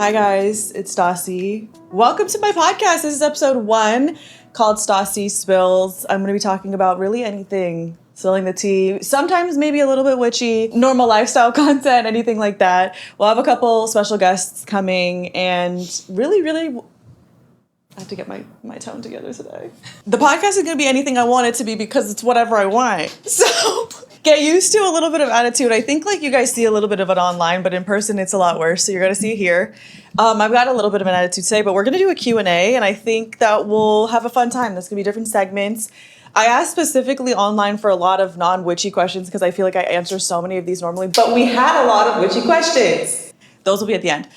Hi guys, it's Stassi. Welcome to my podcast. This is episode 1 called Stassi Spills. I'm going to be talking about really anything, spilling the tea, sometimes maybe a little bit witchy, normal lifestyle content, anything like that. We'll have a couple special guests coming and really I have to get my tone together today. The podcast is going to be anything I want it to be because it's whatever I want. So get used to a little bit of attitude. I think like you guys see a little bit of it online, but in person it's a lot worse. So you're going to see it here. I've got a little bit of an attitude today, but we're going to do a Q&A, and I think that we'll have a fun time. There's going to be different segments. I asked specifically online for a lot of non-witchy questions because I feel like I answer so many of these normally, but we had a lot of witchy questions. Those will be at the end.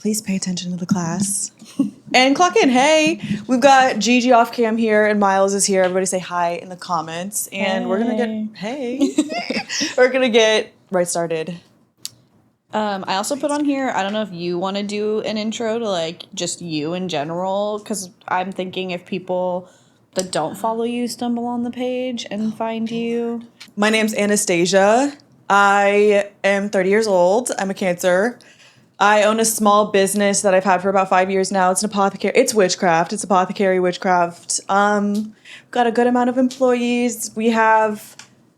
Please pay attention to the class. And clock in. Hey, we've got Gigi off cam here and Miles is here. Everybody say hi in the comments. And we're going to get right started. I also put on here, I don't know if you want to do an intro to like just you in general, because I'm thinking if people that don't follow you stumble on the page and find you. My name's Anastasia. I am 30 years old. I'm a Cancer. I own a small business that I've had for about 5 years now. It's an apothecary. It's witchcraft. It's apothecary witchcraft. Got a good amount of employees.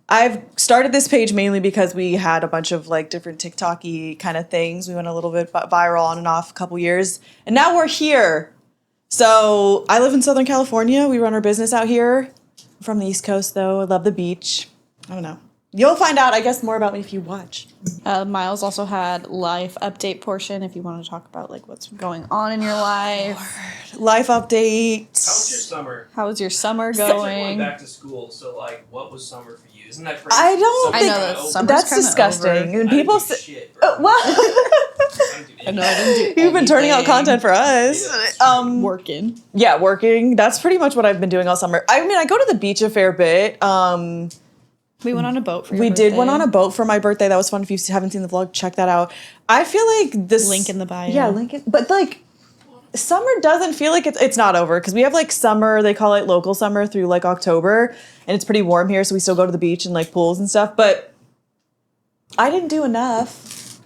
I've started this page mainly because we had a bunch of like different TikTok-y kind of things. We went a little bit viral on and off a couple years. And now we're here. So I live in Southern California. We run our business out here. I'm from the East Coast though. I love the beach. I don't know. You'll find out, I guess, more about me if you watch. Miles also had life update portion if you want to talk about like what's going on in your life. Life update. How was your summer? How was your summer Going going? back to school, so like, what was summer for you? Isn't that crazy? I don't I think know that summer's that's kinda disgusting. over. And I people didn't do say, shit, bro. well, I know I didn't do you've been turning out anything. content for us. Working. Yeah, working. That's pretty much what I've been doing all summer. I mean, I go to the beach a fair bit. We went on a boat for your We birthday. did went on a boat for my birthday. That was fun. If you haven't seen the vlog, check that out. I feel like this Link in the bio. Yeah, link it. But like, summer doesn't feel like it's not over because we have like summer. They call it local summer through like October, and it's pretty warm here, so we still go to the beach and like pools and stuff. But I didn't do enough.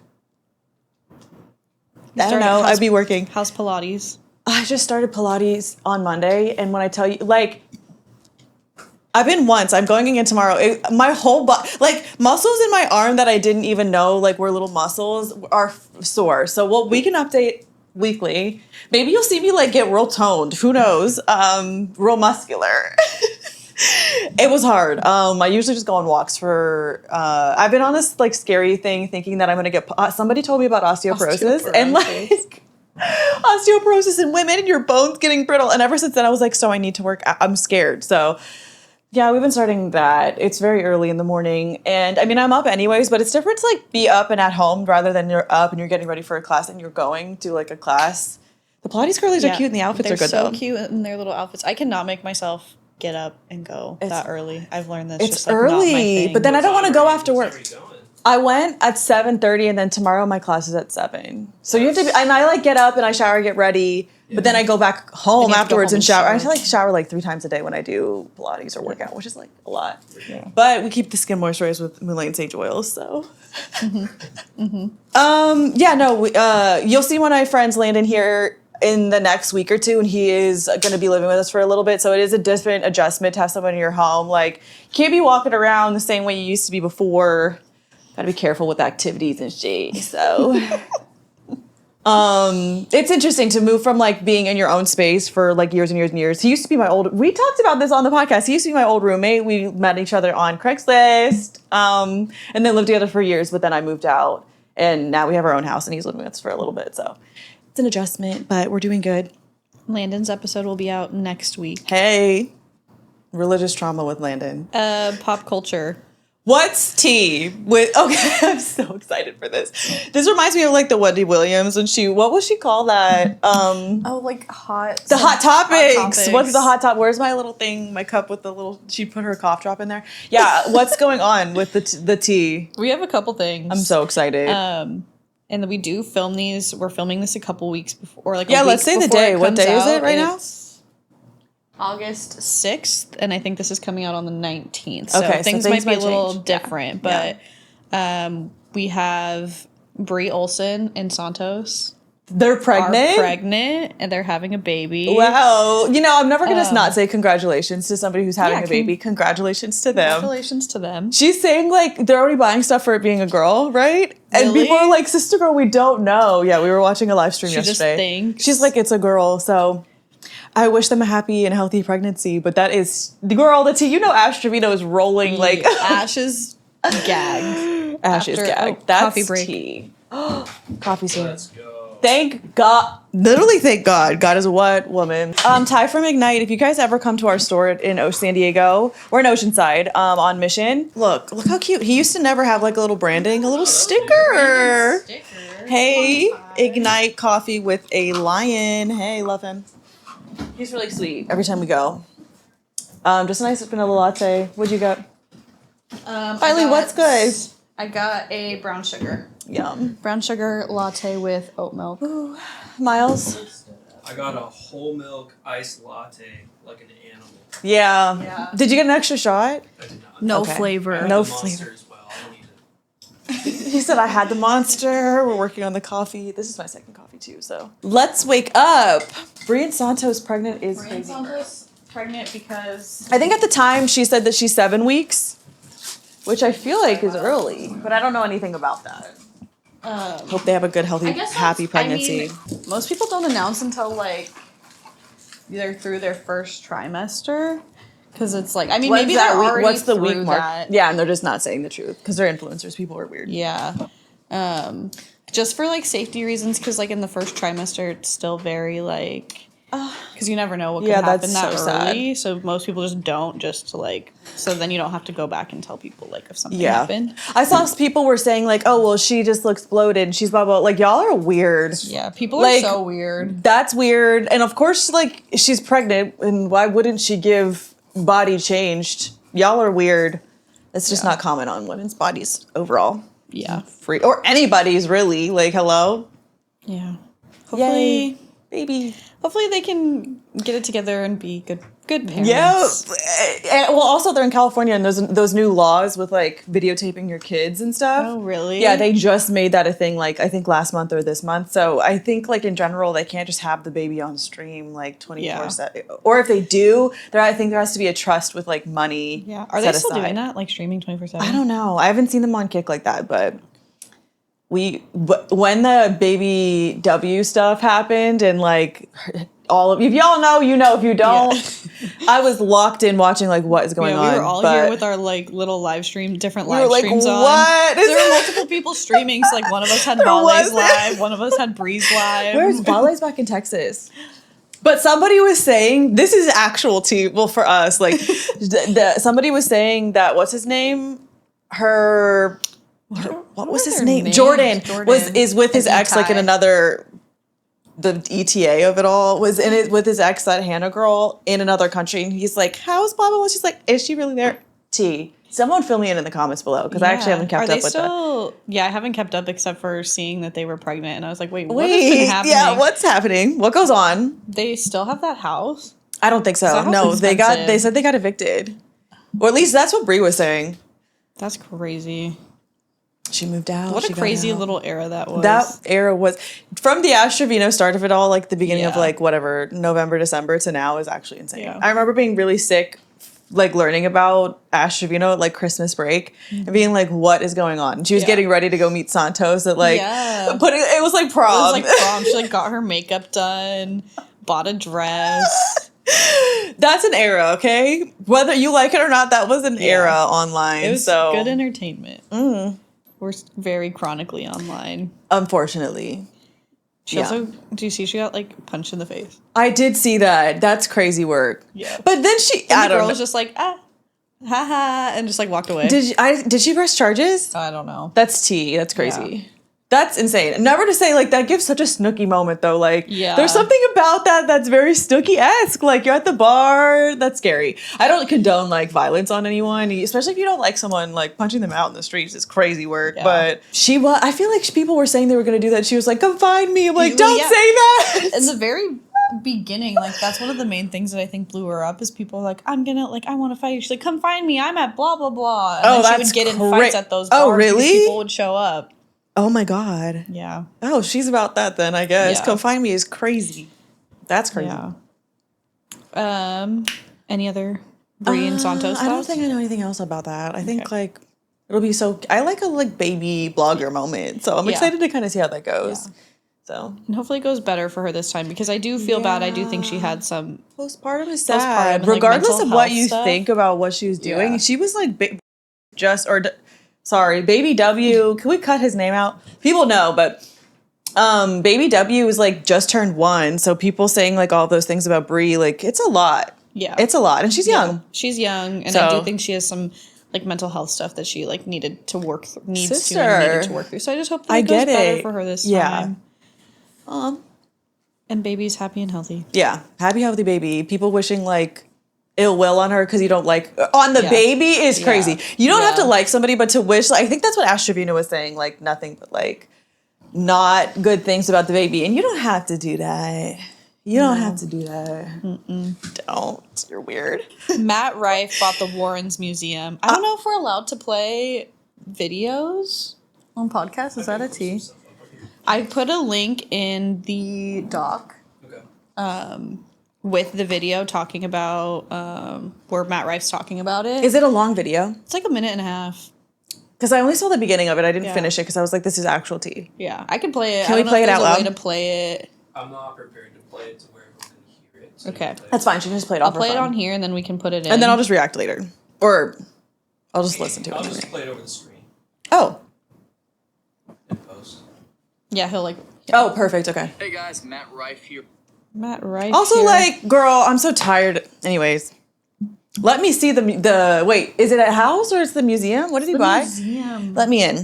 I don't know. I'd be working. How's Pilates? I just started Pilates on Monday, and when I tell you, like, I've been once. I'm going again tomorrow. My whole body, like, muscles in my arm that I didn't even know, like, were little muscles, are sore. So, we can update weekly. Maybe you'll see me, like, get real toned. Who knows? Real muscular. It was hard. I usually just go on walks for, I've been on this, like, scary thing thinking that I'm going to get, somebody told me about osteoporosis. And, like, osteoporosis in women and your bones getting brittle. And ever since then, I was like, so I need to work. I'm scared. So, yeah, we've been starting that. It's very early in the morning. And I mean, I'm up anyways, but it's different to like be up and at home rather than you're up and you're getting ready for a class and you're going to like a class. The Pilates girlies are cute and the outfits are good They're though. so cute in their little outfits. I cannot make myself get up and go that early. I've learned this. It's just, like, early, not my thing. but then I don't want to go after What work. time are you going? I went at 7:30 and then tomorrow my class is at 7. So you have to be, and I like get up and I shower, get ready, but then I go back home you have to go afterwards home and and shower. I shower. have to like shower like 3 times a day when I do Pilates or workout, which is like a lot. Yeah. But we keep the skin moisturized with Moulin Sage oil, so. You'll see one of my friends land in here in the next week or two, and he is going to be living with us for a little bit. So it is a different adjustment to have someone in your home. Like, you can't be walking around the same way you used to be before. Got to be careful with activities and shit. So, it's interesting to move from like being in your own space for like years and years and years. He used to be we talked about this on the podcast. He used to be my old roommate. We met each other on Craigslist, and then lived together for years. But then I moved out, and now we have our own house, and he's living with us for a little bit. So it's an adjustment, but we're doing good. Landon's episode will be out next week. Hey, religious trauma with Landon. Pop culture. What's tea with? Okay, I'm so excited for this. This reminds me of like the Wendy Williams when what was she called that? Oh, like hot. The hot topics. Topics. What's the hot top? Where's my little thing? My cup with the little. She put her cough drop in there. Yeah. What's going on with the tea? We have a couple things. I'm so excited. And then we do film these. We're filming this a couple weeks before, or like yeah. a week Let's say the before day. it What comes day is out. it right now? It's August 6th, and I think this is coming out on the 19th. So Okay, so things things might be a might little change. Yeah. different, but we have Brie Olson and Santos They're pregnant? are pregnant and they're having a baby. Wow. You know, I'm never going to not say congratulations to somebody who's having Yeah, a baby. Congratulations to them. Congratulations to them. She's saying, like, they're already buying stuff for it being a girl, right? And Really? people are like, sister girl, we don't know. Yeah, we were watching a live stream She just yesterday. thinks. She's like, it's a girl, so I wish them a happy and healthy pregnancy. But that is, the girl, the tea, you know Ash Trevino is rolling, like... Ash is gagged. Ash is After- gagged. oh, That's coffee break. tea. Coffee's here. Let's go. Thank God. Literally, thank God. God is a what woman? Ty from Ignite. If you guys ever come to our store in San Diego, we're in Oceanside, on Mission. Look how cute. He used to never have like a little branding, a little sticker. Hey, Ignite coffee with a lion. Hey, love him. He's really sweet. Every time we go. Just a nice vanilla latte. What'd you get? Kylie, what's good? I got a brown sugar. Yum. Brown sugar latte with oat milk. Miles. I got a whole milk iced latte like an animal. Yeah. Yeah. Did you get an extra shot? I did not. No Okay. flavor. I had No the Monster flavor. as well. I don't need it. He said I had the monster. We're working on the coffee. This is my second coffee too, so. Let's wake up. Brian Santos pregnant is Brian crazy. Santos pregnant because I think at the time she said that she's 7 weeks, which I feel like is early, but I don't know anything about that. Hope they have a good, healthy, happy pregnancy. Most people don't announce until like they're through their first trimester. Because it's like, I mean, What's maybe that they're week? already What's the through week mark? that. Yeah, and they're just not saying the truth because they're influencers. People are weird. Yeah. Just for like safety reasons, because like in the first trimester, it's still very like, because you never know what could Yeah, happen that's that so sad. early. So most people just don't, just to like, so then you don't have to go back and tell people like if something Yeah. happened. I saw people were saying like, oh, well, she just looks bloated. She's blah, blah. Like, y'all are weird. Yeah, people Like, are so weird. That's weird. And of course, like, she's pregnant, and why wouldn't she give body changed? Y'all are weird. It's just not common on women's bodies overall. Yeah. Free or anybody's really. Like, hello? Yeah. Yay. Hopefully, Baby. hopefully they can get it together and be good parents. Yeah. And, well, also they're in California, and those new laws with like videotaping your kids and stuff. Oh, really? Yeah, they just made that a thing, like I think last month or this month. So I think like in general they can't just have the baby on stream like 24/7. Or if they do, I think there has to be a trust with like money. Yeah. Are they set still aside. doing that? Like streaming 24/7? I don't know. I haven't seen them on Kick like that, but when the baby W stuff happened and like all of, if y'all know, you know. If you don't, I was locked in watching like what is going on. We were all but here with our like little live stream, different we live were like, streams on. what? There were multiple people streaming. So like one of us had There Vale's was. live, one of us had Bree's live. Where's Vale's back in Texas? But somebody was saying, this is actual tea. Well, for us, like somebody was saying that what's his name? What was his their name? names? Jordan Jordan. is with his And ex, like in Ty. another. The ETA of it all was in it with his ex, that Hannah girl, in another country, and he's like, "How's blah blah blah?" She's like, "Is she really there?" T. Someone fill me in the comments below because I actually haven't kept Are up they with that. still? Yeah, I haven't kept up except for seeing that they were pregnant, and I was like, wait, what has been happening? Yeah, what's happening? What goes on? They still have that house? I don't think so. That house No, is they expensive. said they got evicted, or at least that's what Brie was saying. That's crazy. She moved out. What she a got crazy out. little era that was. That era was from the Ash Trevino start of it all, like the beginning of Yeah. like whatever November, December to now is actually insane. Yeah. I remember being really sick, like learning about Ash Trevino at like Christmas break and being like, "What is going on?" And she was Yeah. getting ready to go meet Santos at like Yeah. putting. It was like It prom. was like prom. She like got her makeup done, bought a dress. That's an era, okay? Whether you like it or not, that was an era online. It was so good entertainment. We're very chronically online. unfortunately. She Yeah. also, do you see she got like punched in the face? I did see that. That's crazy work. Yeah. But then she, And I the don't girl know. was just like, haha, and just like walked away. Did she press charges? I don't know. That's tea. That's crazy. Yeah. That's insane. Never to say like that gives such a Snooki moment though. Like Yeah. there's something about that that's very Snooki-esque. Like you're at the bar. That's scary. I don't condone like violence on anyone, especially if you don't like someone. Like punching them out in the streets is crazy work. Yeah. But she was. I feel like people were saying they were going to do that. She was like, "Come find me." I'm like, Well, "Don't yeah. say that." In the very beginning, like that's one of the main things that I think blew her up is people like, I want to fight you. She's like, come find me. I'm at blah blah blah. And Oh, then she that's would get in fights at those bars. Oh, because really? People would show up. Oh my God. Yeah. Oh, she's about that then, I guess. Yeah. Come Find Me is crazy. That's crazy. Yeah. Any other Brie and Santos I don't thoughts? think I know anything else about that. I think like it'll be so. I like a baby blogger moment, so I'm Yeah. excited to kind of see how that goes. Yeah. So And hopefully it goes better for her this time because I do feel bad. I do think she had some. postpartum is Postpartum sad. and, like, Regardless mental of what health you stuff. think about what she was doing, Yeah. she was like Baby W. Can we cut his name out? People know, but Baby W was like just turned 1, so people saying like all those things about Brie, like it's a lot. Yeah. It's a lot, and she's Yeah. young. She's young, and I So- do think she has some like mental health stuff that she like needed to work needed Sister. to work through. So I just hope that I it goes get better it. for her this Yeah. time. And baby's happy and healthy. Yeah, happy healthy baby. People wishing like ill will on her because you don't like on the Yeah. baby is crazy. Yeah. You don't have to Yeah. like somebody, but to wish. I think that's what Astravina was saying. Like nothing but like not good things about the baby, and you don't have to do that. You don't have to do that. Don't. You're weird. Matt Rife bought the Warrens Museum. I don't know if we're allowed to play videos on podcasts. Is that a T? I put a link in the doc Okay. with the video talking about where Matt Rife's talking about it. Is it a long video? It's like a minute and a half. Because I only saw the beginning of it. I didn't Yeah. finish it because I was like, this is actual tea. Yeah, I could play it. Can I we don't know play if it there's out a loud? way to play it. I'm not prepared to play it to where everyone can hear it. So Okay. That's fine. She can just play it I'll off. play it on here and then we can put it in. and then I'll just react later, or I'll just listen to I'll it. just play it over the screen Oh. in post. Yeah, he'll like Oh, perfect. Okay. Hey guys, Matt Rife here. Matt Rife. Also, here. like, girl, I'm so tired. Anyways, let me see the. Wait, is it a house or it's the museum? What did he buy? museum. Let me in.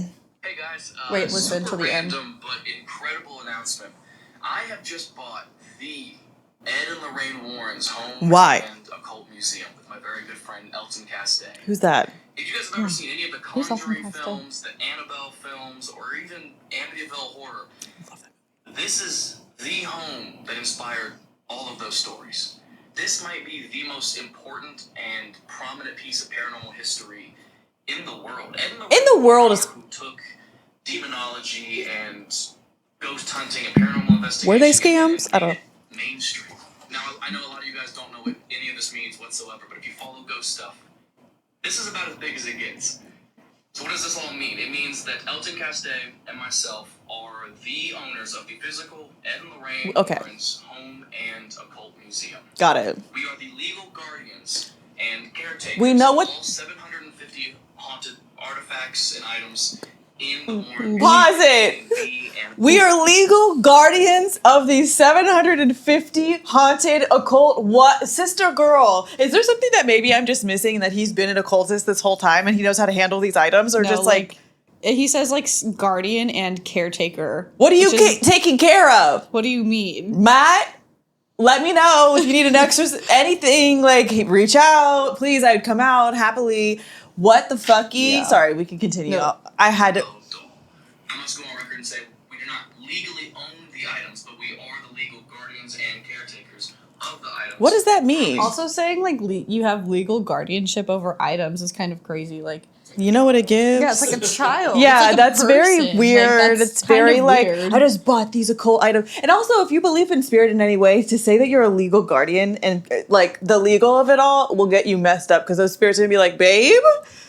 Hey guys, Wait, listen super to the end. random but incredible announcement. I have just bought the Ed and Lorraine Warren's home Why? and occult museum with my very good friend Elton Castay. Who's that? If you guys have ever seen any of the Who's Elton Conjuring Castay? films, the Annabelle films, or even Amityville Horror, this is the home that inspired all of those stories. This might be the most important and prominent piece of paranormal history in the world. Ed and Lorraine In the world is- who took demonology and ghost hunting and paranormal investigation. Were they and scams? I don't made it mainstream. Now, I know a lot of you guys don't know what any of this means whatsoever, but if you follow ghost stuff, this is about as big as it gets. So what does this all mean? It means that Elton Castay and myself are the owners of the physical Ed and Lorraine Okay. Warren's home and occult museum. Got it. We are the legal guardians and caretakers We know what- of all 750 haunted artifacts and items in the Warren Pause Museum. it. We are legal guardians of these 750 haunted occult. What, sister girl? Is there something that maybe I'm just missing that he's been an occultist this whole time and he knows how to handle these items, or No, just like he says like guardian and caretaker. what are you which is- taking care of? What do you mean? Matt, let me know if you need an extra anything. Like, reach out, please. I'd come out happily. What the fucky? Yeah. Sorry, we can continue. No. I had to. I must go on record and say we do not legally own the items, but we are the legal guardians and caretakers of the items. What does that mean? Also saying like you have legal guardianship over items is kind of crazy. Like You know what it gives? yeah, it's like a child. Yeah, It's like a that's very person. weird. that's It's kind very of like, weird. I just bought these occult items. And also, if you believe in spirit in any way, to say that you're a legal guardian and like the legal of it all will get you messed up because those spirits are gonna be like, babe,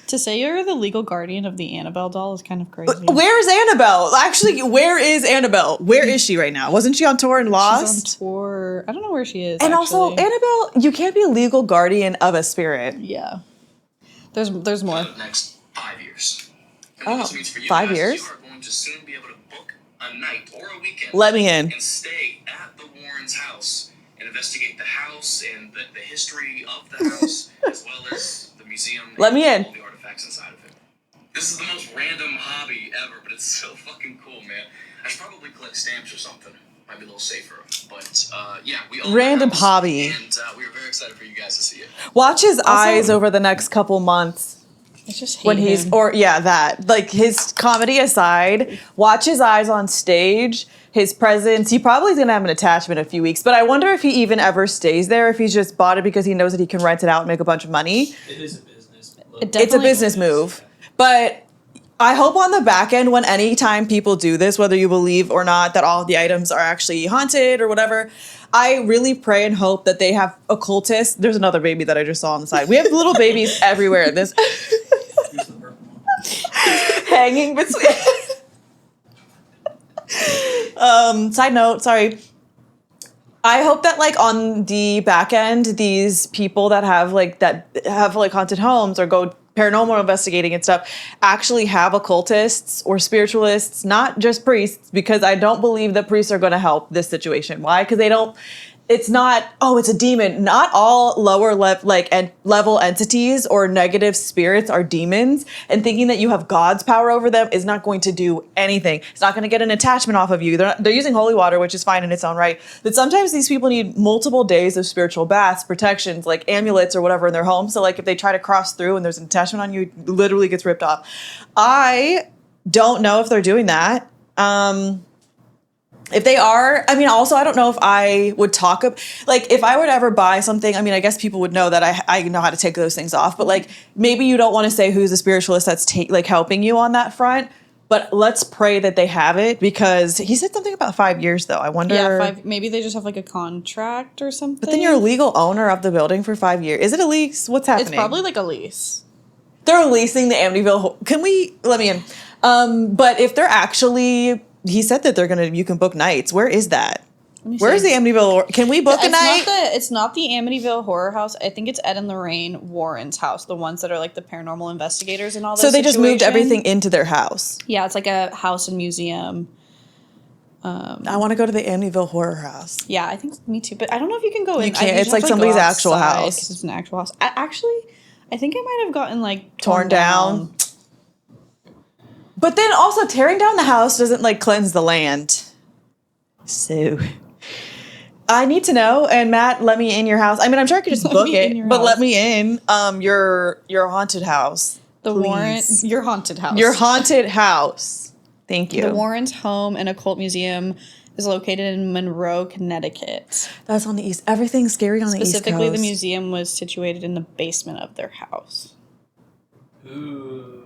To say you're the legal guardian of the Annabelle doll is kind of crazy. where is Annabelle? Actually, where is Annabelle? Where is she right now? Wasn't she on tour and Lost? She's on tour. I don't know where she is. And also, actually. Annabelle, you can't be a legal guardian of a spirit. yeah. There's more. For the next 5 years. And Oh, what this means for you 5 guys is years? You are going to soon be able to book a night or a weekend. Let me in. And stay at the Warrens' house and investigate the house and the history of the house, as well as the museum. Let me and in. all the artifacts inside of it. This is the most random hobby ever, but it's so fucking cool, man. I should probably collect stamps or something. Might be a little safer. But yeah, we own the Random house, hobby. and we are very excited for you guys to see it. Watch his eyes over the next couple months. I just hate When he's him. or yeah, that like his comedy aside, watch his eyes on stage, his presence. He probably is gonna have an attachment in a few weeks, but I wonder if he even ever stays there. If he's just bought it because he knows that he can rent it out and make a bunch of money. It is a business. It It's a Definitely business move, but I hope on the back end, when anytime people do this, whether you believe or not that all of the items are actually haunted or whatever, I really pray and hope that they have occultists. There's another baby that I just saw on the side. We have little babies everywhere. This Here's the purple one. hanging between. Side note, sorry. I hope that like on the back end, these people that have like haunted homes or go paranormal investigating and stuff actually have occultists or spiritualists, not just priests, because I don't believe that priests are going to help this situation. Why? Because they don't. It's not, oh, it's a demon. Not all lower level entities or negative spirits are demons, and thinking that you have God's power over them is not going to do anything. It's not going to get an attachment off of you. They're using holy water, which is fine in its own right. But sometimes these people need multiple days of spiritual baths, protections, like amulets or whatever in their home. So like if they try to cross through and there's an attachment on you, it literally gets ripped off. I don't know if they're doing that. If they are, I mean, also, I don't know if I would talk, like, if I were to ever buy something, I mean, I guess people would know that I know how to take those things off, but, like, maybe you don't want to say who's a spiritualist that's, helping you on that front, but let's pray that they have it, because he said something about 5 years, though. I wonder. Yeah, maybe they just have, like, a contract or something. But then you're a legal owner of the building for 5 years. Is it a lease? What's happening? It's probably, like, a lease. They're leasing the Amityville. Let me in. But if they're actually... He said that you can book nights. Where is that? Where is the Amityville? Can we book a night? It's not the Amityville Horror House. I think it's Ed and Lorraine Warren's house, the ones that are like the paranormal investigators and all that. So they just moved everything into their house. Yeah, it's like a house and museum. I want to go to the Amityville Horror House. Yeah, I think me too. But I don't know if you can go in. You can't. It's like somebody's actual house. It's an actual house. I think I might have gotten like torn down. But then also tearing down the house doesn't like cleanse the land. So I need to know. And Matt, let me in your house. I mean, I'm sure I could just book it, but let me in your haunted house. Your haunted house. Your haunted house. Thank you. The Warrens' home and occult museum is located in Monroe, Connecticut. That's on the east. Everything's scary on the east coast. Specifically, the museum was situated in the basement of their house. Ooh.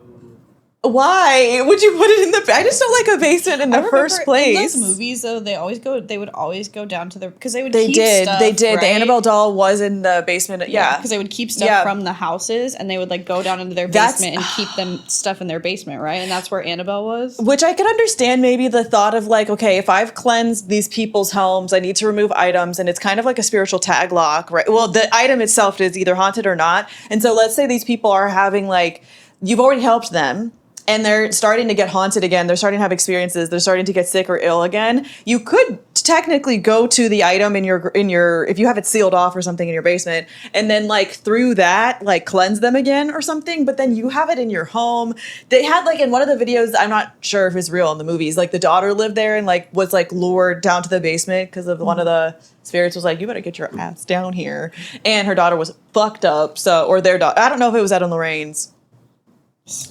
Why would you put it in the? I just don't like a basement in the first place. In those movies, though, they would always go down to their because they did. Right? The Annabelle doll was in the basement. Yeah, because they would keep stuff from the houses, and they would like go down into their basement and keep them stuff in their basement, right? And that's where Annabelle was. Which I could understand maybe the thought of like, okay, if I've cleansed these people's homes, I need to remove items, and it's kind of like a spiritual tag lock, right? Well, the item itself is either haunted or not, and so let's say these people are having like, you've already helped them. And they're starting to get haunted again. They're starting to have experiences. They're starting to get sick or ill again. You could technically go to the item in your if you have it sealed off or something in your basement, and then like through that like cleanse them again or something. But then you have it in your home. They had like in one of the videos, I'm not sure if it's real in the movies, like the daughter lived there and like was like lured down to the basement because of one of the spirits was like, you better get your ass down here. And her daughter was fucked up. Or their daughter. I don't know if it was Ed and Lorraine's.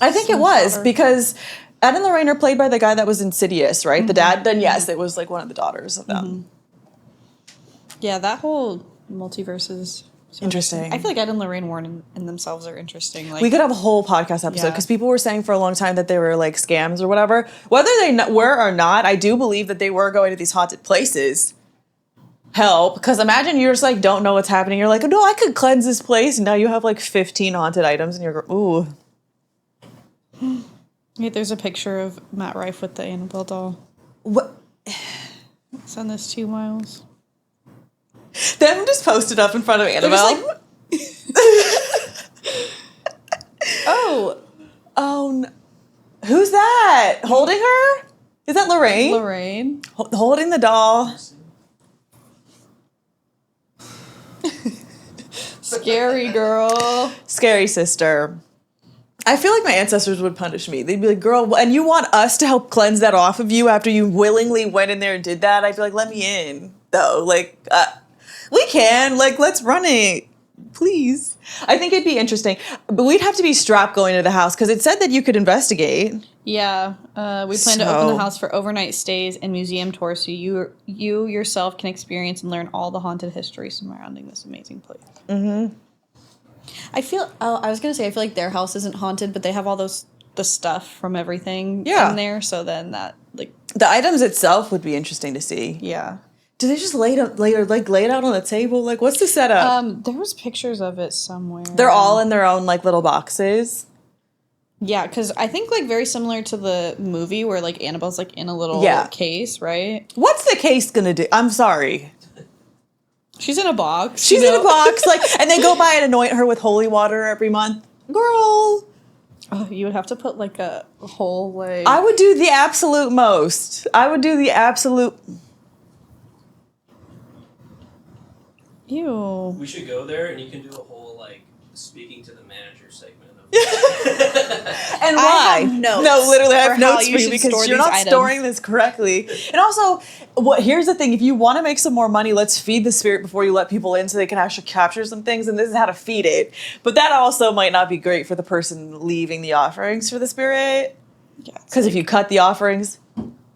I think it was because Ed and Lorraine are played by the guy that was Insidious, right? Mm-hmm. The dad. Then yes, it was like one of the daughters of them. Mm-hmm. Yeah, that whole multiverse is so interesting. I feel like Ed and Lorraine Warren in themselves are interesting. Like, we could have a whole podcast episode because people were saying for a long time that they were like scams or whatever. Whether they were or not, I do believe that they were going to these haunted places. Help, because imagine you just like don't know what's happening. You're like, oh no, I could cleanse this place, and now you have like 15 haunted items, and you're ooh. Yeah, there's a picture of Matt Rife with the Annabelle doll. What? Send this 2 miles. Them just posted up in front of Annabelle. Like, oh, no. Who's that? Holding her? Is that Lorraine? Lorraine. Holding the doll. Scary girl. Scary sister. I feel like my ancestors would punish me. They'd be like, girl, and you want us to help cleanse that off of you after you willingly went in there and did that? I'd be like, let me in, though. Like, we can. Like, let's run it. Please. I think it'd be interesting. But we'd have to be strapped going to the house because it said that you could investigate. Yeah. We plan to open the house for overnight stays and museum tours so you yourself can experience and learn all the haunted history surrounding this amazing place. Mm-hmm. I feel like their house isn't haunted, but they have all those the stuff from everything Yeah. in there. So then that, like, The items itself would be interesting to see. yeah. Do they just lay it out on the table? Like, what's the setup? There was pictures of it somewhere. They're all in their own, like, little boxes. Yeah, because I think, like, very similar to the movie where, like, Annabelle's, like, in a little case, right? What's the case gonna do? I'm sorry. She's in a box. She's in a box, like, and they go by and anoint her with holy water every month. Girl. Oh, you would have to put, like, a whole, like... I would do the absolute most. I would do the absolute... Ew. We should go there and you can do a whole, like, speaking to the manager segment of And I why? have notes No, literally, I for have how notes you for you should because store you're these not items. storing this correctly. And also, here's the thing: if you want to make some more money, let's feed the spirit before you let people in, so they can actually capture some things. And this is how to feed it. But that also might not be great for the person leaving the offerings for the spirit, Yeah, because if you cut the offerings,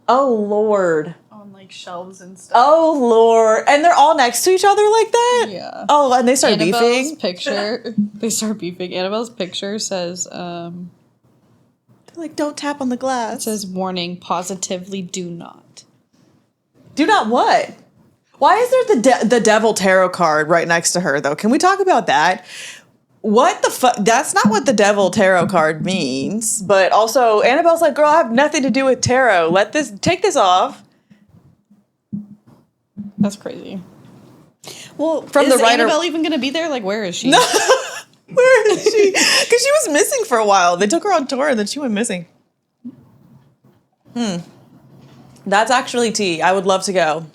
oh Lord. on, like, shelves and stuff. Oh Lord! And they're all next to each other like that. Yeah. Oh, and they start Annabelle's beefing. picture... They start beefing. Annabelle's picture says, Like, don't tap on the glass. It says, warning, positively do not. Do not what? Why is there the devil tarot card right next to her, though? Can we talk about that? What the fuck? That's not what the devil tarot card means. But also, Annabelle's like, girl, I have nothing to do with tarot. Take this off. That's crazy. Well, From is the writer- Annabelle even going to be there? Like, where is she? Where is she? Because she was missing for a while. They took her on tour and then she went missing. That's actually tea. I would love to go.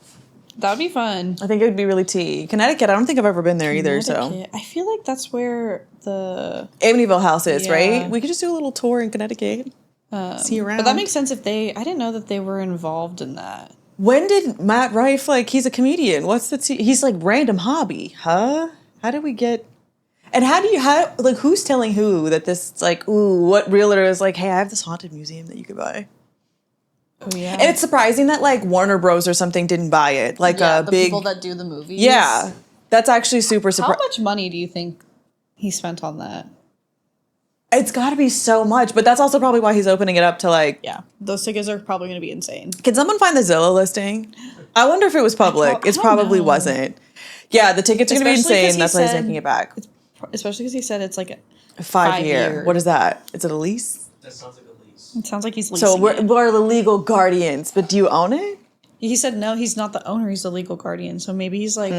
That would be fun. I think it would be really tea. Connecticut, I don't think I've ever been there either, so. Connecticut. I feel like that's where the... Amityville House is, Yeah. right? We could just do a little tour in Connecticut. See you around. But that makes sense if they... I didn't know that they were involved in that. When did Matt Rife, like, he's a comedian. What's the he's like random hobby, huh? How did we get... And like, who's telling who that this, like, ooh, what realtor is like, hey, I have this haunted museum that you could buy. Oh, yeah. And it's surprising that, like, Warner Bros. Or something didn't buy it. Like, yeah, a the big... people that do the movies. Yeah. That's actually super How surprising. much money do you think he spent on that? It's got to be so much, but that's also probably why he's opening it up to, like... Yeah. Those tickets are probably going to be insane. Can someone find the Zillow listing? I wonder if it was public. I It don't probably know. wasn't. Yeah, the tickets are going to be Especially 'cause insane. he That's why he's said- making it back. Especially because he said it's like... 5 year. year. What is that? Is it a lease? That sounds like a lease. It sounds like he's leasing So it. we're the legal guardians, but do you own it? He said no, he's not the owner, he's the legal guardian. So maybe he's like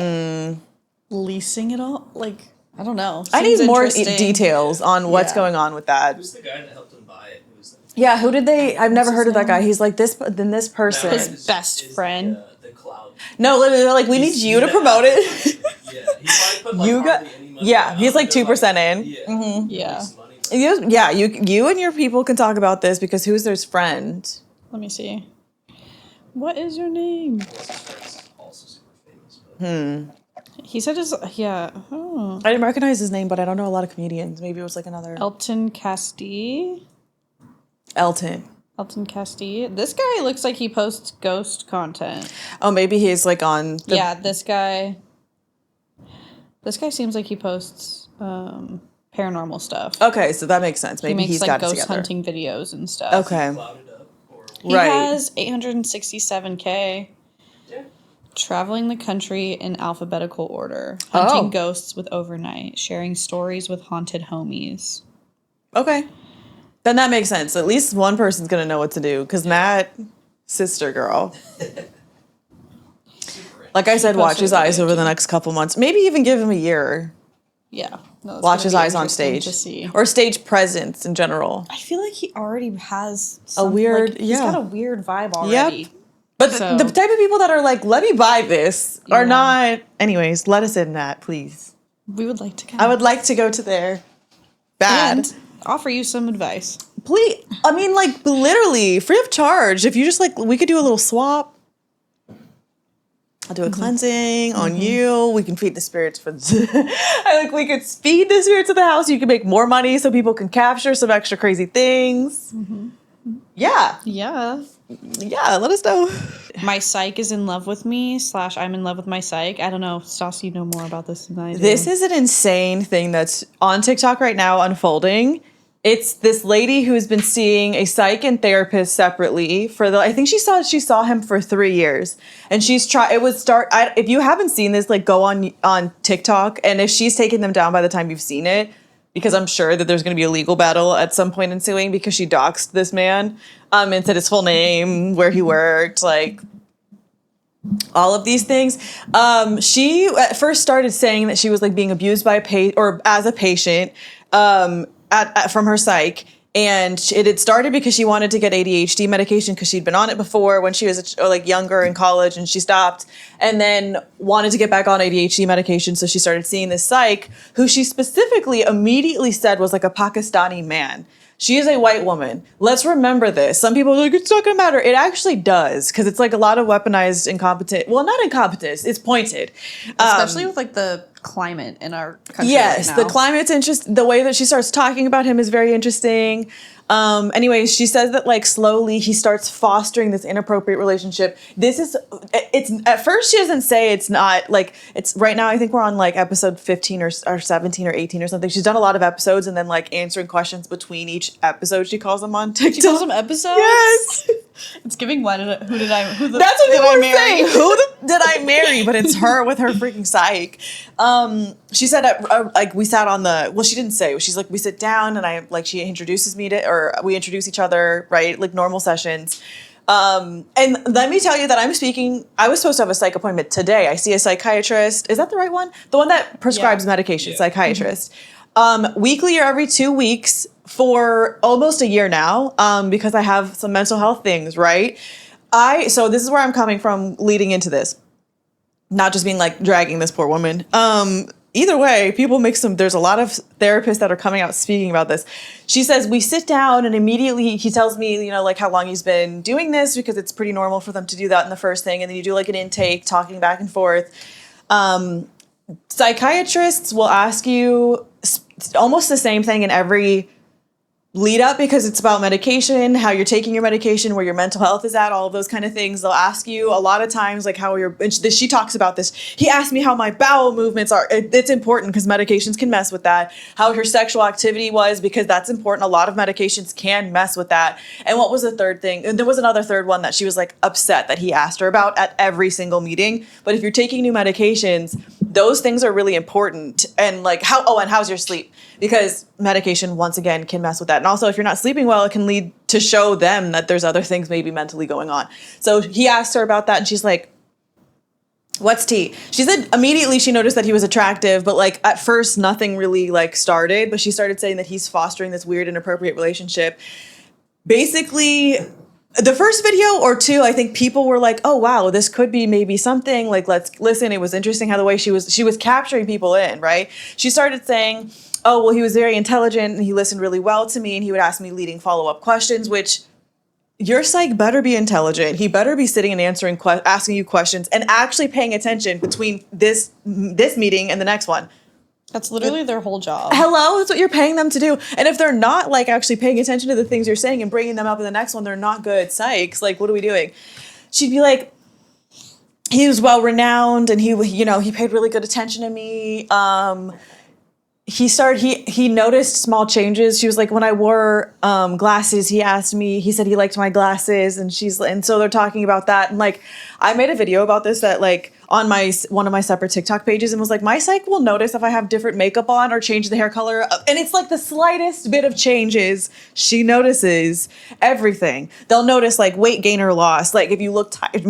leasing it all. Like, I don't know. I Seems need more interesting. details on what's Yeah. going on with that. Who's the guy that helped him buy it? Who's that? Yeah, who did they? I've never What's heard his of that guy. name? He's like this, then this person. That His is- best is friend. The cloud. No, literally, they're like, we need He's- you to yeah. promote it. Yeah, he probably put like You got- hardly any money yeah, down. he's like They're 2% in. Yeah. Yeah. Waste money. Yeah, you and your people can talk about this because who's their friend? Let me see. What is your name? Unless his friend's also super famous. But He said his, yeah. Oh. I didn't recognize his name, but I don't know a lot of comedians. Maybe it was like another Elton Castille. Elton. Elton Castille. This guy looks like he posts ghost content. Oh, maybe he's like on. Yeah, this guy. This guy seems like he posts paranormal stuff. Okay, so that makes sense. He Maybe makes he's like got it ghost together. hunting videos and stuff. Okay. clouded up or He Right. has 867K. yeah. Traveling the country in alphabetical order. Hunting Oh. ghosts with overnight. Sharing stories with haunted homies. Okay. Then that makes sense. At least one person's gonna know what to do. Because Matt, sister girl. Like I said, watch his eyes over the next couple months. Maybe even give him a year. Yeah. No, that's Watch gonna his be eyes on interesting stage. To see. Or stage presence in general. I feel like he already has weird- like, he's yeah. got a weird vibe already. But So- the type of people that are like, let me buy this are not. Anyways, let us in that, please. We would like to come. I would like to go to there. Bad. and offer you some advice. Please. I mean, like, literally, free of charge. If you just like, we could do a little swap. I'll do a cleansing on you. We can feed the spirits for I like we could feed the spirits of the house. You can make more money so people can capture some extra crazy things. Yeah. Yeah. Yeah, let us know. My psych is in love with me / I'm in love with my psych. I don't know. Stassi, you know more about this than I do. This is an insane thing that's on TikTok right now unfolding. It's this lady who's been seeing a psych and therapist separately for I think she saw him for 3 years, and if you haven't seen this, like go on TikTok, and if she's taken them down by the time you've seen it, because I'm sure that there's going to be a legal battle at some point ensuing because she doxed this man, and said his full name, where he worked, like all of these things. She at first started saying that she was like being abused by as a patient, from her psych. And it had started because she wanted to get ADHD medication because she'd been on it before when she was younger in college, and she stopped, and then wanted to get back on ADHD medication. So she started seeing this psych who she specifically immediately said was like a Pakistani man. She is a white woman. Let's remember this. Some people are like, it's not going to matter. It actually does, because it's like a lot of weaponized incompetent. Well, not incompetence. It's pointed. Especially with like the climate in our country. Yes, right now. the climate's interesting. The way that she starts talking about him is very interesting. Anyways, she says that like slowly he starts fostering this inappropriate relationship. It's at first she doesn't say it's not like it's right now. I think we're on like episode 15 or 17 or 18 or something. She's done a lot of episodes and then like answering questions between each episode. She calls them on TikTok. She calls them episodes? Yes. It's giving who did I That's what people are saying. Did I marry? But it's her with her freaking psych. She said, like, we sat on she didn't say. She's like, we sit down and she introduces me or we introduce each other, right? Like normal sessions. And let me tell you that I was supposed to have a psych appointment today. I see a psychiatrist. Is that the right one? The one that prescribes medication, psychiatrist. Weekly or every 2 weeks for almost a year now, because I have some mental health things, right? So this is where I'm coming from leading into this. Not just being like dragging this poor woman. Either way, there's a lot of therapists that are coming out speaking about this. She says, we sit down and immediately he tells me, like how long he's been doing this, because it's pretty normal for them to do that in the first thing. And then you do like an intake, talking back and forth. Psychiatrists will ask you almost the same thing in every lead up, because it's about medication, how you're taking your medication, where your mental health is at, all of those kind of things. They'll ask you a lot of times like she talks about this. He asked me how my bowel movements are. It's important because medications can mess with that. How her sexual activity was, because that's important. A lot of medications can mess with that. And what was the third thing? And there was another third one that she was like upset that he asked her about at every single meeting. But if you're taking new medications, those things are really important. And like and how's your sleep? Because medication, once again, can mess with that. And also, if you're not sleeping well, it can lead to show them that there's other things maybe mentally going on. So he asked her about that, and she's like, what's tea? She said immediately she noticed that he was attractive, but like at first nothing really like started. But she started saying that he's fostering this weird, inappropriate relationship. Basically, the first video or two, I think people were like, oh, wow, this could be maybe something. Like, let's listen. It was interesting how the way she was capturing people in, right? She started saying, oh, well, he was very intelligent and he listened really well to me and he would ask me leading follow-up questions, which your psych better be intelligent. He better be sitting and asking you questions and actually paying attention between this meeting and the next one. That's literally their whole job. Hello, that's what you're paying them to do. And if they're not like actually paying attention to the things you're saying and bringing them up in the next one, they're not good psychs. Like, what are we doing? She'd be like, he was well renowned and he paid really good attention to me. He noticed small changes. She was like, when I wore glasses, he said he liked my glasses, and so they're talking about that. And like, I made a video about this that like on one of my separate TikTok pages, and was like, my psych will notice if I have different makeup on or change the hair color, and it's like the slightest bit of changes. She notices everything. They'll notice like weight gain or loss. Like if you look tired,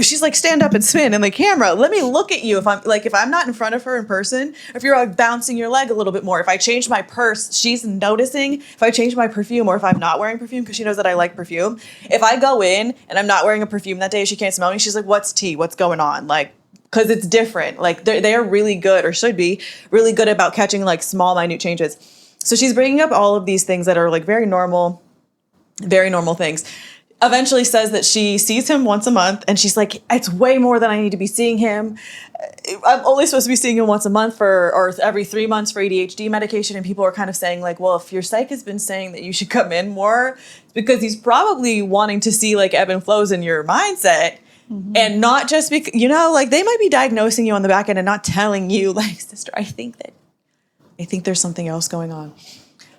she's like, stand up and spin in the camera. Let me look at you. If I'm not in front of her in person, if you're like bouncing your leg a little bit more, if I change my purse, she's noticing. If I change my perfume, or if I'm not wearing perfume, because she knows that I like perfume. If I go in and I'm not wearing a perfume that day, she can't smell me. She's like, what's tea? What's going on? Like, because it's different. Like they are really good, or should be really good, about catching like small, minute changes. So she's bringing up all of these things that are like very normal things. Eventually says that she sees him once a month, and she's like, it's way more than I need to be seeing him. I'm only supposed to be seeing him once a month or every 3 months for ADHD medication. And people are kind of saying like, well, if your psych has been saying that you should come in more, it's because he's probably wanting to see like ebb and flows in your mindset. Mm-hmm. And not just because, like they might be diagnosing you on the back end and not telling you like, sister, I think there's something else going on.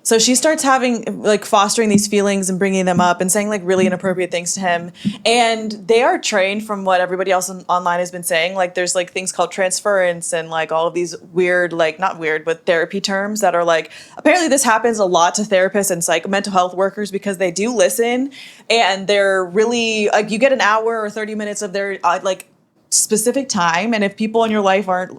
So she starts having, like, fostering these feelings and bringing them up and saying, like, really inappropriate things to him. And they are trained from what everybody else online has been saying. Like, there's, like, things called transference and, like, all of these weird, like, not weird, but therapy terms that are, like, apparently this happens a lot to therapists and mental health workers because they do listen. And they're really, like, you get an hour or 30 minutes of their, like, specific time. And if people in your life aren't...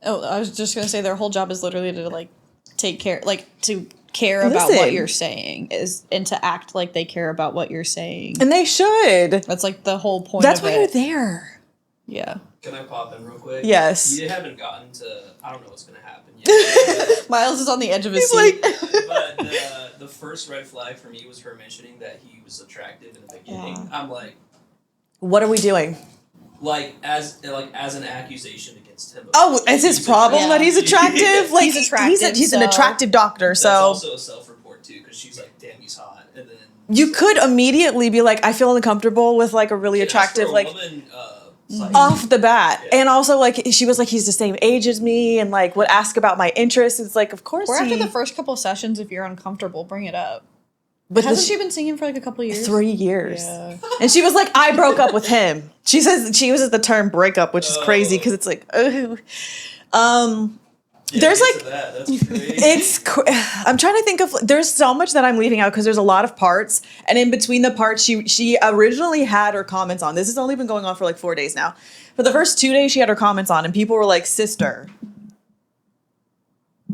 Oh, I was just going to say their whole job is literally to, like, take care, like, to care about what you're saying and to act like they care about what you're saying. And they should. That's like the whole point That's of why it. you're there. Yeah. Can I pop in real quick? Yes. You haven't gotten to, I don't know what's going to happen yet. Miles is on the edge of his He's seat. But the first red flag for me was her mentioning that he was attractive in the beginning. Yeah. I'm like... What are we doing? Like as an accusation against him. Oh, it's his problem that he's attractive? Like, He's attractive, he's an so- attractive doctor, That's so... also a self-report, too, because she's like, damn, he's hot. And then... You could immediately be like, I feel uncomfortable with, like, a really attractive, like... Woman, off the bat. Yeah. And also, like, she was like, he's the same age as me and, like, would ask about my interests. It's like, of course Or after the first couple sessions, if you're uncomfortable, bring it up. But Hasn't she been singing for like a couple of years? 3 years. Yeah. And she was like, I broke up with him. She says, she uses the term breakup, which is crazy because it's like, oh. There's like, that's crazy. I'm trying to think of, there's so much that I'm leaving out because there's a lot of parts. And in between the parts, she originally had her comments on. This has only been going on for like 4 days now. For the first 2 days, she had her comments on and people were like, sister,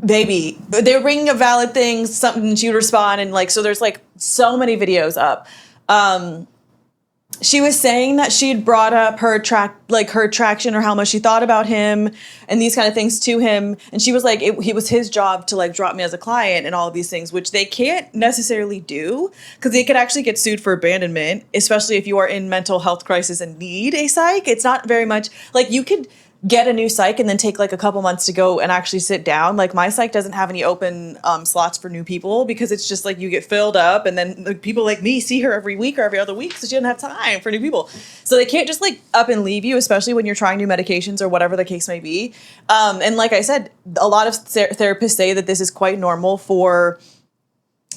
baby. They were bringing up valid things, something she would respond. And like, so there's like so many videos up. She was saying that she'd brought up her attraction or how much she thought about him and these kind of things to him. And she was like, it was his job to like drop me as a client and all of these things, which they can't necessarily do because they could actually get sued for abandonment, especially if you are in mental health crisis and need a psych. It's not very much like you could get a new psych and then take like a couple months to go and actually sit down. Like my psych doesn't have any open slots for new people because it's just like you get filled up and then like, people like me see her every week or every other week so she doesn't have time for new people. So they can't just like up and leave you, especially when you're trying new medications or whatever the case may be. And like I said, a lot of therapists say that this is quite normal for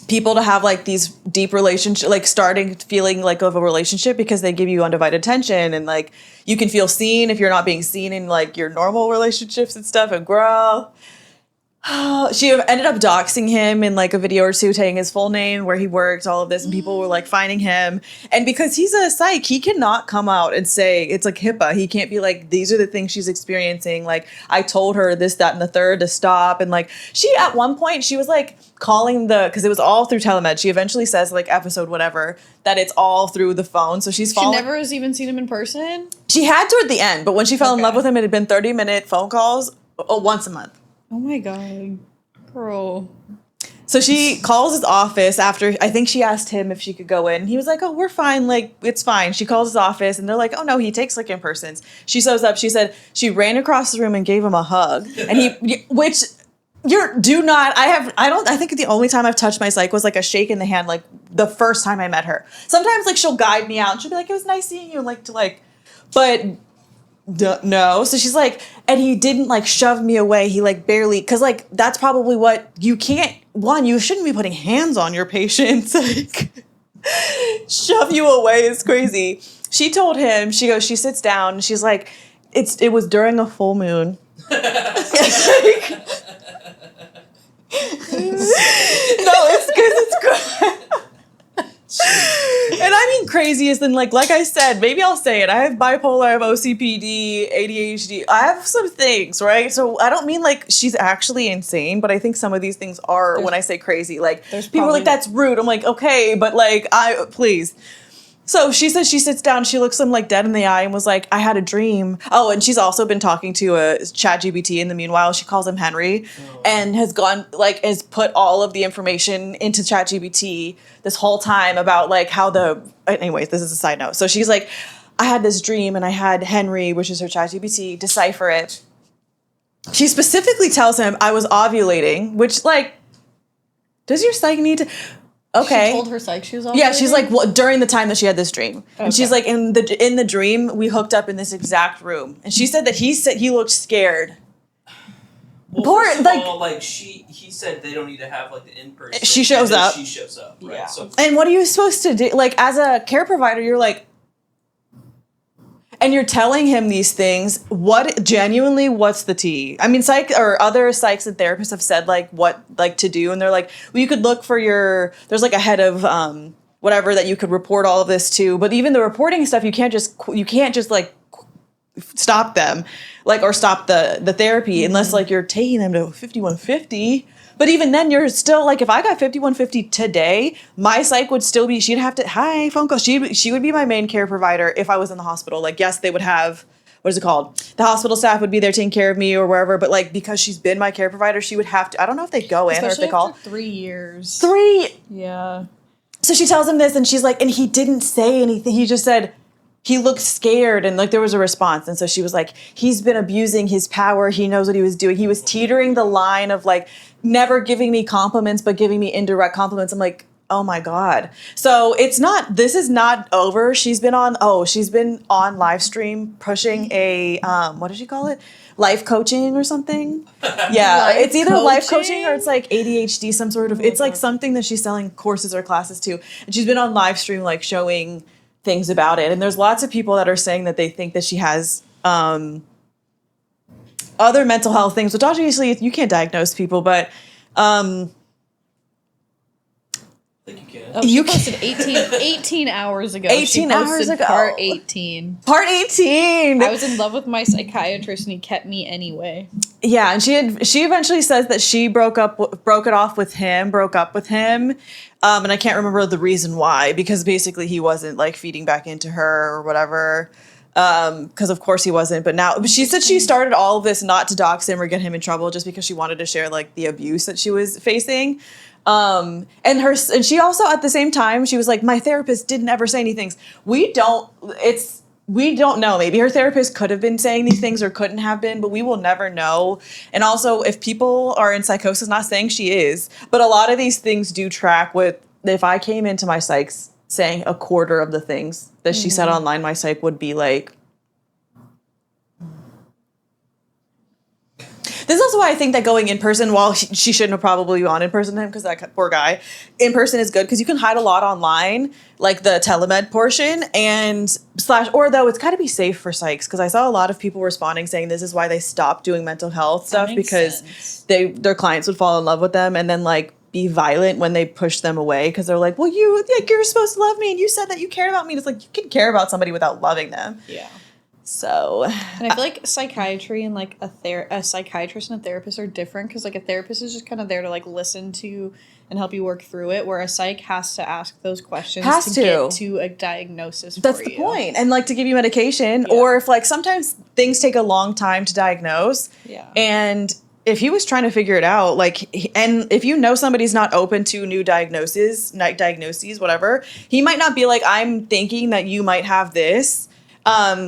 people to have like these deep relationships, like starting feeling like of a relationship because they give you undivided attention and like you can feel seen if you're not being seen in like your normal relationships and stuff. And girl, she ended up doxing him in like a video or two, taking his full name, where he worked, all of this, and people were like finding him. And because he's a psych, he cannot come out and say, it's like HIPAA. He can't be like, these are the things she's experiencing. Like I told her this, that, and the third to stop. And like she, at one point, she was like calling because it was all through telemed. She eventually says like episode whatever, that it's all through the phone. So she's She never has even seen him in person? She had toward the end, but when she fell in love with him, it had been 30-minute phone calls once a month. Oh my God. Girl. So she calls his office after, I think she asked him if she could go in. He was like, oh, we're fine. Like, it's fine. She calls his office and they're like, oh no, he takes like in-persons. She shows up. She said she ran across the room and gave him a hug. And I think the only time I've touched my psych was like a shake in the hand, like the first time I met her. Sometimes like she'll guide me out and she'll be like, it was nice seeing you. But no. So she's like, and he didn't like shove me away. He like barely, cause like that's probably what you can't, you shouldn't be putting hands on your patients. Like shove you away is crazy. She told him, she sits down and she's like, it was during a full moon. No, it's because it's good. And I mean crazy as in like I said, maybe I'll say it. I have bipolar, I have OCPD, ADHD. I have some things, right? So I don't mean like she's actually insane, but I think some of these things are when I say crazy. Like people are like, that's rude. I'm like, okay, but like please. So she says she sits down, she looks him like dead in the eye and was like, I had a dream. Oh, and she's also been talking to a ChatGPT in the meanwhile. She calls him Henry and has put all of the information into ChatGPT this whole time about like how anyways, this is a side note. So she's like, I had this dream and I had Henry, which is her ChatGPT, decipher it. She specifically tells him I was ovulating, which like, does your psych need to... Okay. She told her psych she was ovulating? Yeah, she's like, during the time that she had this dream. Okay. And she's like, in the dream, we hooked up in this exact room. And she said that he looked scared. Well, first of all, like he said they don't need to have like the in-person. She shows up. She shows up, right? Yeah. So, and what are you supposed to do? Like, as a care provider, you're like, and you're telling him these things. What's the tea? I mean, other psychs and therapists have said like what like to do, and they're like, well, you could look for there's like a head of whatever that you could report all of this to. But even the reporting stuff, you can't just like stop them, like, or stop the therapy unless like you're taking them to 5150. But even then, you're still like, if I got 5150 today, my psych would still be, she'd have to, hi, phone call. She would be my main care provider if I was in the hospital. Like, yes, they would have, what is it called? The hospital staff would be there taking care of me or wherever. But like, because she's been my care provider, she would have to, I don't know if they go in or if they call. After 3 years. 3. Yeah. So she tells him this and she's like, and he didn't say anything. He just said, he looked scared and like there was a response. And so she was like, he's been abusing his power. He knows what he was doing. He was teetering the line of like never giving me compliments, but giving me indirect compliments. I'm like, oh my God. So this is not over. She's been on live stream pushing a, what did she call it? Life coaching or something. Yeah. It's either life coaching or it's like ADHD, some sort of, it's like something that she's selling courses or classes to. And she's been on live stream, like showing things about it. And there's lots of people that are saying that they think that she has other mental health things, which obviously you can't diagnose people, but I think you can. Oh, she posted 18 hours ago. 18 hours ago. Part 18. Part 18. I was in love with my psychiatrist and he kept me anyway. Yeah, and she eventually says that she broke up with him. And I can't remember the reason why, because basically he wasn't like feeding back into her or whatever. Because of course he wasn't, but she said she started all of this not to dox him or get him in trouble, just because she wanted to share like the abuse that she was facing. And she also at the same time, she was like, my therapist didn't ever say anything. We don't know. Maybe her therapist could have been saying these things or couldn't have been, but we will never know. And also, if people are in psychosis, not saying she is, but a lot of these things do track with, if I came into my psychs saying a quarter of the things that she said online, my psych would be like, this is also why I think that going in person, while she shouldn't have probably gone in person to him, because that poor guy, in person is good because you can hide a lot online, like the telemed portion, or though it's got to be safe for psychs, because I saw a lot of people responding saying this is why they stopped doing mental health stuff, because their clients would fall in love with them and then like be violent when they push them away, because they're like, well, you're supposed to love me and you said that you cared about me. And it's like, you can care about somebody without loving them. Yeah. So, and I feel like psychiatry and like a psychiatrist and a therapist are different, because like a therapist is just kind of there to like listen to and help you work through it, where a psych has to ask those questions to get to a diagnosis. That's the point. And like to give you medication, or if like sometimes things take a long time to diagnose. Yeah. And if he was trying to figure it out, like, and if you know somebody's not open to new diagnoses, whatever, he might not be like, I'm thinking that you might have this.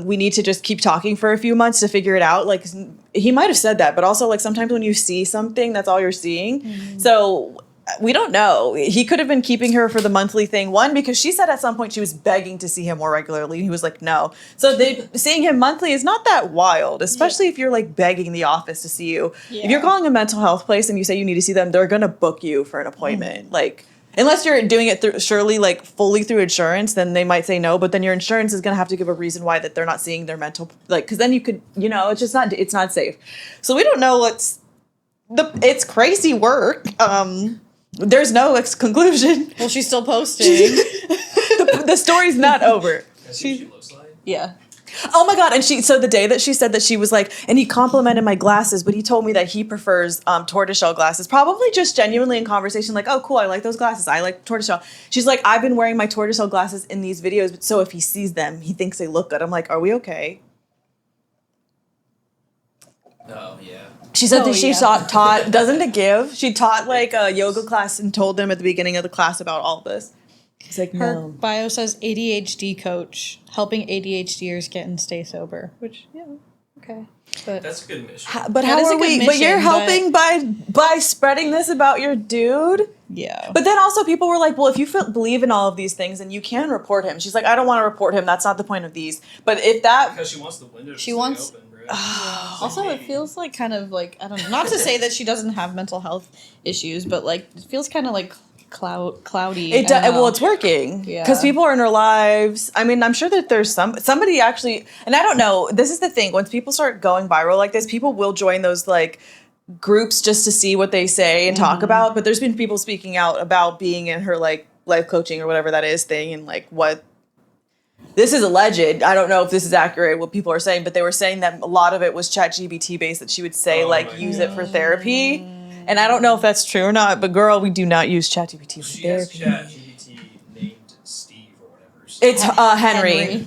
We need to just keep talking for a few months to figure it out. Like, he might have said that, but also like sometimes when you see something, that's all you're seeing. Mm-hmm. So we don't know. He could have been keeping her for the monthly thing. One, because she said at some point she was begging to see him more regularly. And he was like, no. So seeing him monthly is not that wild, especially if you're like begging the office to see you. Yeah. If you're calling a mental health place and you say you need to see them, they're going to book you for an appointment. Mm-hmm. Like, unless you're doing it like fully through insurance, then they might say no. But then your insurance is going to have to give a reason why that they're not seeing their mental, like, because then you could, it's just not, it's not safe. So we don't know it's crazy work. There's no conclusion. Well, she's still posting. the story's not over. Can I see what she looks like? Yeah. Oh my God. And so the day that she said that she was like, and he complimented my glasses, but he told me that he prefers tortoiseshell glasses, probably just genuinely in conversation, like, oh, cool, I like those glasses. I like tortoiseshell. She's like, I've been wearing my tortoiseshell glasses in these videos, so if he sees them, he thinks they look good. I'm like, are we okay? Oh, yeah. She said that she taught, doesn't it give? She taught like a yoga class and told them at the beginning of the class about all this. He's like, her no. bio says ADHD coach, helping ADHDers get and stay sober, which, yeah, okay. But that's a good mission. But how are we? But you're helping by spreading this about your dude? Yeah. But then also people were like, well, if you believe in all of these things, then you can report him. She's like, I don't want to report him. That's not the point of these. But if that... Because she wants the window to stay open, bro. Also, it feels like kind of like, I don't know, not to say that she doesn't have mental health issues, but like it feels kind of like cloudy. It does. Well, it's working Yeah. because people are in her lives. I mean, I'm sure that there's somebody actually, and I don't know. This is the thing. Once people start going viral like this, people will join those like groups just to see what they say and talk about. But there's been people speaking out about being in her like life coaching or whatever that is thing, and like what. This is alleged. I don't know if this is accurate, what people are saying, but they were saying that a lot of it was ChatGPT based, that she would say, use it for therapy. And I don't know if that's true or not, but girl, we do not use ChatGPT for She has therapy. ChatGPT named Steve or whatever. So It's Henry.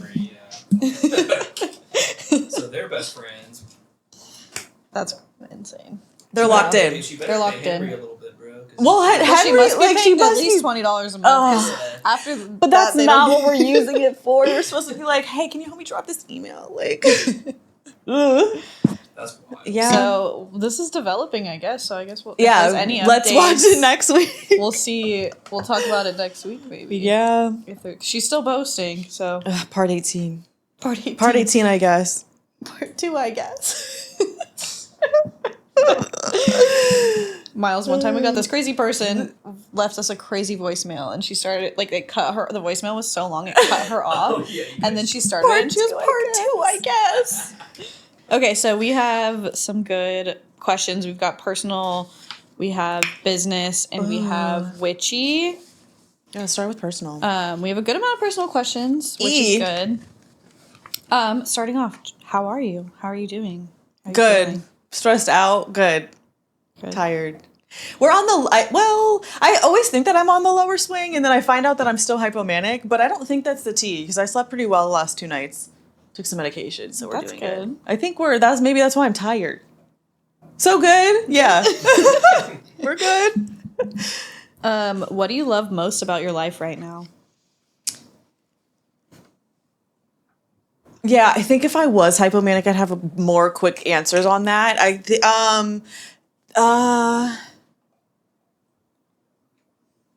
Yeah. So they're best friends. That's insane. They're locked Hey, in. she better They're pay locked Henry in. a little bit, bro. Well, Henry, She must be like, she paying at must least be. $20 a month. 'Cause after, But that's not what we're using it for. You're supposed to be like, hey, can you help me drop this email? Like, ugh. That's wild. Yeah. So this is developing, I guess. So I guess we'll. If Yeah, there's any let's watch updates, it next week. We'll see. We'll talk about it next week, maybe. Yeah. She's still posting, so Part 18. part 18. Part 18, I guess. Part 2, I guess. Miles, one time we got this crazy person left us a crazy voicemail, and she started like they cut her. The voicemail was so long it cut her off, Oh, yeah, and then she started it, and she was part 2, I guess. Okay, so we have some good questions. We've got personal, we have business, and we have witchy. Yeah, start with personal. We have a good amount of personal questions, which is good. Starting off, how are you? How are you doing? How are you Good. feeling? Stressed out. Good. Good. Tired. We're on the, I always think that I'm on the lower swing, and then I find out that I'm still hypomanic, but I don't think that's the tea, because I slept pretty well the last 2 nights. Took some medication, so we're That's doing good. good. I think maybe that's why I'm tired. So good. Yeah. We're good. What do you love most about your life right now? Yeah, I think if I was hypomanic, I'd have more quick answers on that.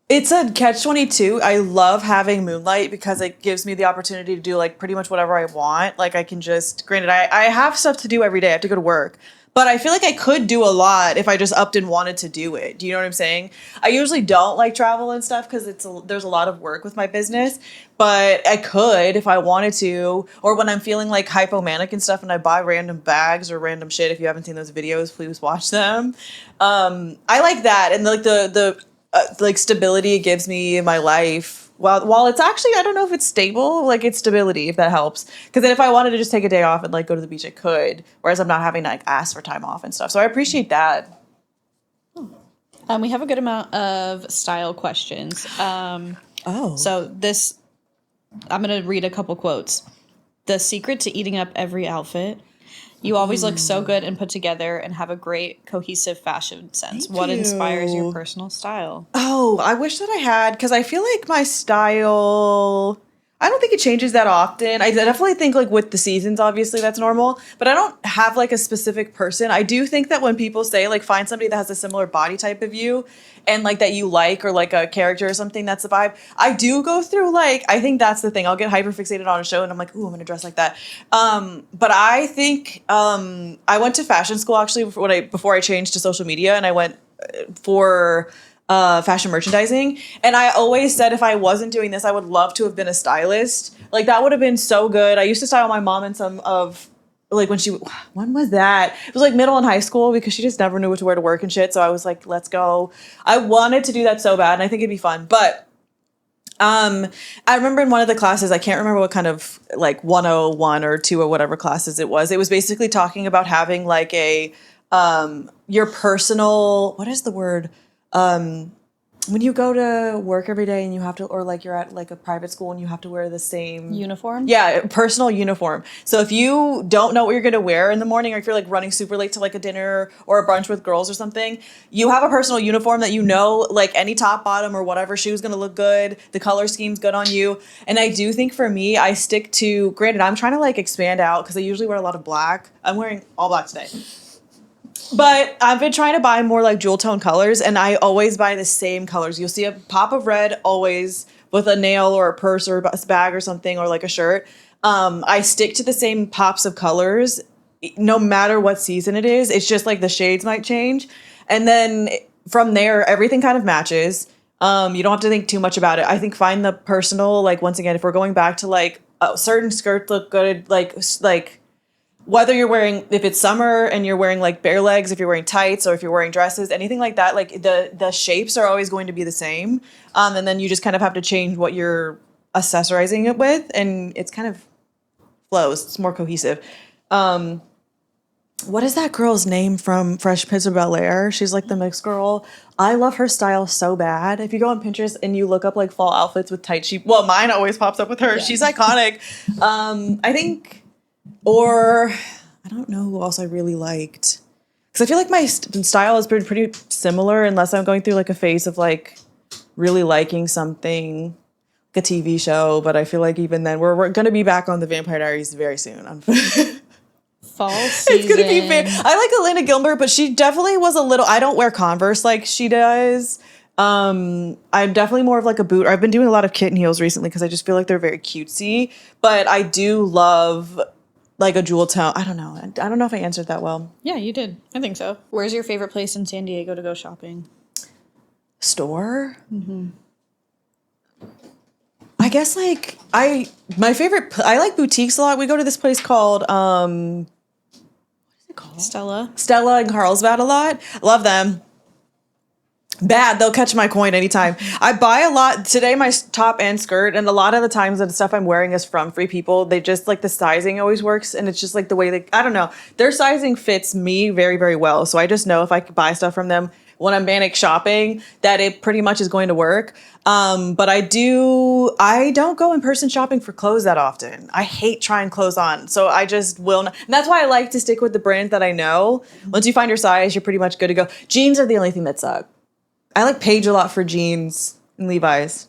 It's a catch-22. I love having moonlight because it gives me the opportunity to do like pretty much whatever I want. Like I can granted, I have stuff to do every day. I have to go to work. But I feel like I could do a lot if I just upped and wanted to do it. Do you know what I'm saying? I usually don't like travel and stuff because there's a lot of work with my business. But I could if I wanted to. Or when I'm feeling like hypomanic and stuff and I buy random bags or random shit. If you haven't seen those videos, please watch them. I like that. And like the stability it gives me in my life. While it's actually, I don't know if it's stable, like it's stability, if that helps. Because then if I wanted to just take a day off and like go to the beach, I could. Whereas I'm not having to like ask for time off and stuff. So I appreciate that. We have a good amount of style questions. So this, I'm going to read a couple quotes. The secret to eating up every outfit. You always look so good and put together and have a great cohesive fashion sense. Thank What inspires you. your personal style? Oh, I wish that I had, because I feel like my style, I don't think it changes that often. I definitely think like with the seasons, obviously that's normal, but I don't have like a specific person. I do think that when people say like find somebody that has a similar body type of you and like that you like, or like a character or something, that's the vibe. I do go through like, I think that's the thing. I'll get hyper fixated on a show and I'm like, ooh, I'm gonna dress like that. But I think I went to fashion school actually before I changed to social media, and I went for fashion merchandising. And I always said if I wasn't doing this, I would love to have been a stylist. Like that would have been so good. I used to style my mom in some of like when was that? It was like middle and high school, because she just never knew what to wear to work and shit. So I was like, let's go. I wanted to do that so bad, and I think it'd be fun. But I remember in one of the classes, I can't remember what kind of like 101 or 2 or whatever classes it was. It was basically talking about having like a your personal, what is the word? When you go to work every day and you have to, or like you're at like a private school and you have to wear the same Uniform? Yeah, personal uniform. So if you don't know what you're going to wear in the morning, or if you're like running super late to like a dinner or a brunch with girls or something, you have a personal uniform that you know, like any top, bottom, or whatever shoe's going to look good. The color scheme's good on you. And I do think for me, I stick to, granted, I'm trying to like expand out because I usually wear a lot of black. I'm wearing all black today. But I've been trying to buy more like jewel tone colors, and I always buy the same colors. You'll see a pop of red always with a nail or a purse or a bag or something, or like a shirt. I stick to the same pops of colors no matter what season it is, it's just like the shades might change. And then from there, everything kind of matches. You don't have to think too much about it. I think find the personal, like, once again, if we're going back to like certain skirts look good, like whether you're wearing, if it's summer and you're wearing like bare legs, if you're wearing tights or if you're wearing dresses, anything like that, like the shapes are always going to be the same. And then you just kind of have to change what you're accessorizing it with, and it's kind of flows. It's more cohesive. What is that girl's name from Fresh Prince of Bel-Air? She's like the mixed girl. I love her style so bad. If you go on Pinterest and you look up like fall outfits with tight sheep, well, mine always pops up with her. Yeah. She's iconic. I think, or I don't know who else I really liked. Because I feel like my style has been pretty similar unless I'm going through like a phase of like really liking something, like a TV show. But I feel like even then, we're going to be back on the Vampire Diaries very soon. Fall season. It's gonna be fair. I like Elena Gilbert, but she definitely was a little. I don't wear Converse like she does. I'm definitely more of like a boot. I've been doing a lot of kitten heels recently because I just feel like they're very cutesy. But I do love like a jewel tone. I don't know. I don't know if I answered that well. Yeah, you did. I think so. Where's your favorite place in San Diego to go shopping? Store. Mm-hmm. I guess like my favorite. I like boutiques a lot. We go to this place called Stella in Carlsbad a lot. Love them. Bad, they'll catch my coin anytime. I buy a lot today, my top and skirt, and a lot of the times the stuff I'm wearing is from Free People. They just like the sizing always works, and it's just like the way they, I don't know, their sizing fits me very, very well. So I just know if I could buy stuff from them when I'm manic shopping that it pretty much is going to work. But I don't go in person shopping for clothes that often. I hate trying clothes on. So I just will not. And that's why I like to stick with the brands that I know. Once you find your size, you're pretty much good to go. Jeans are the only thing that suck. I like Paige a lot for jeans and Levi's.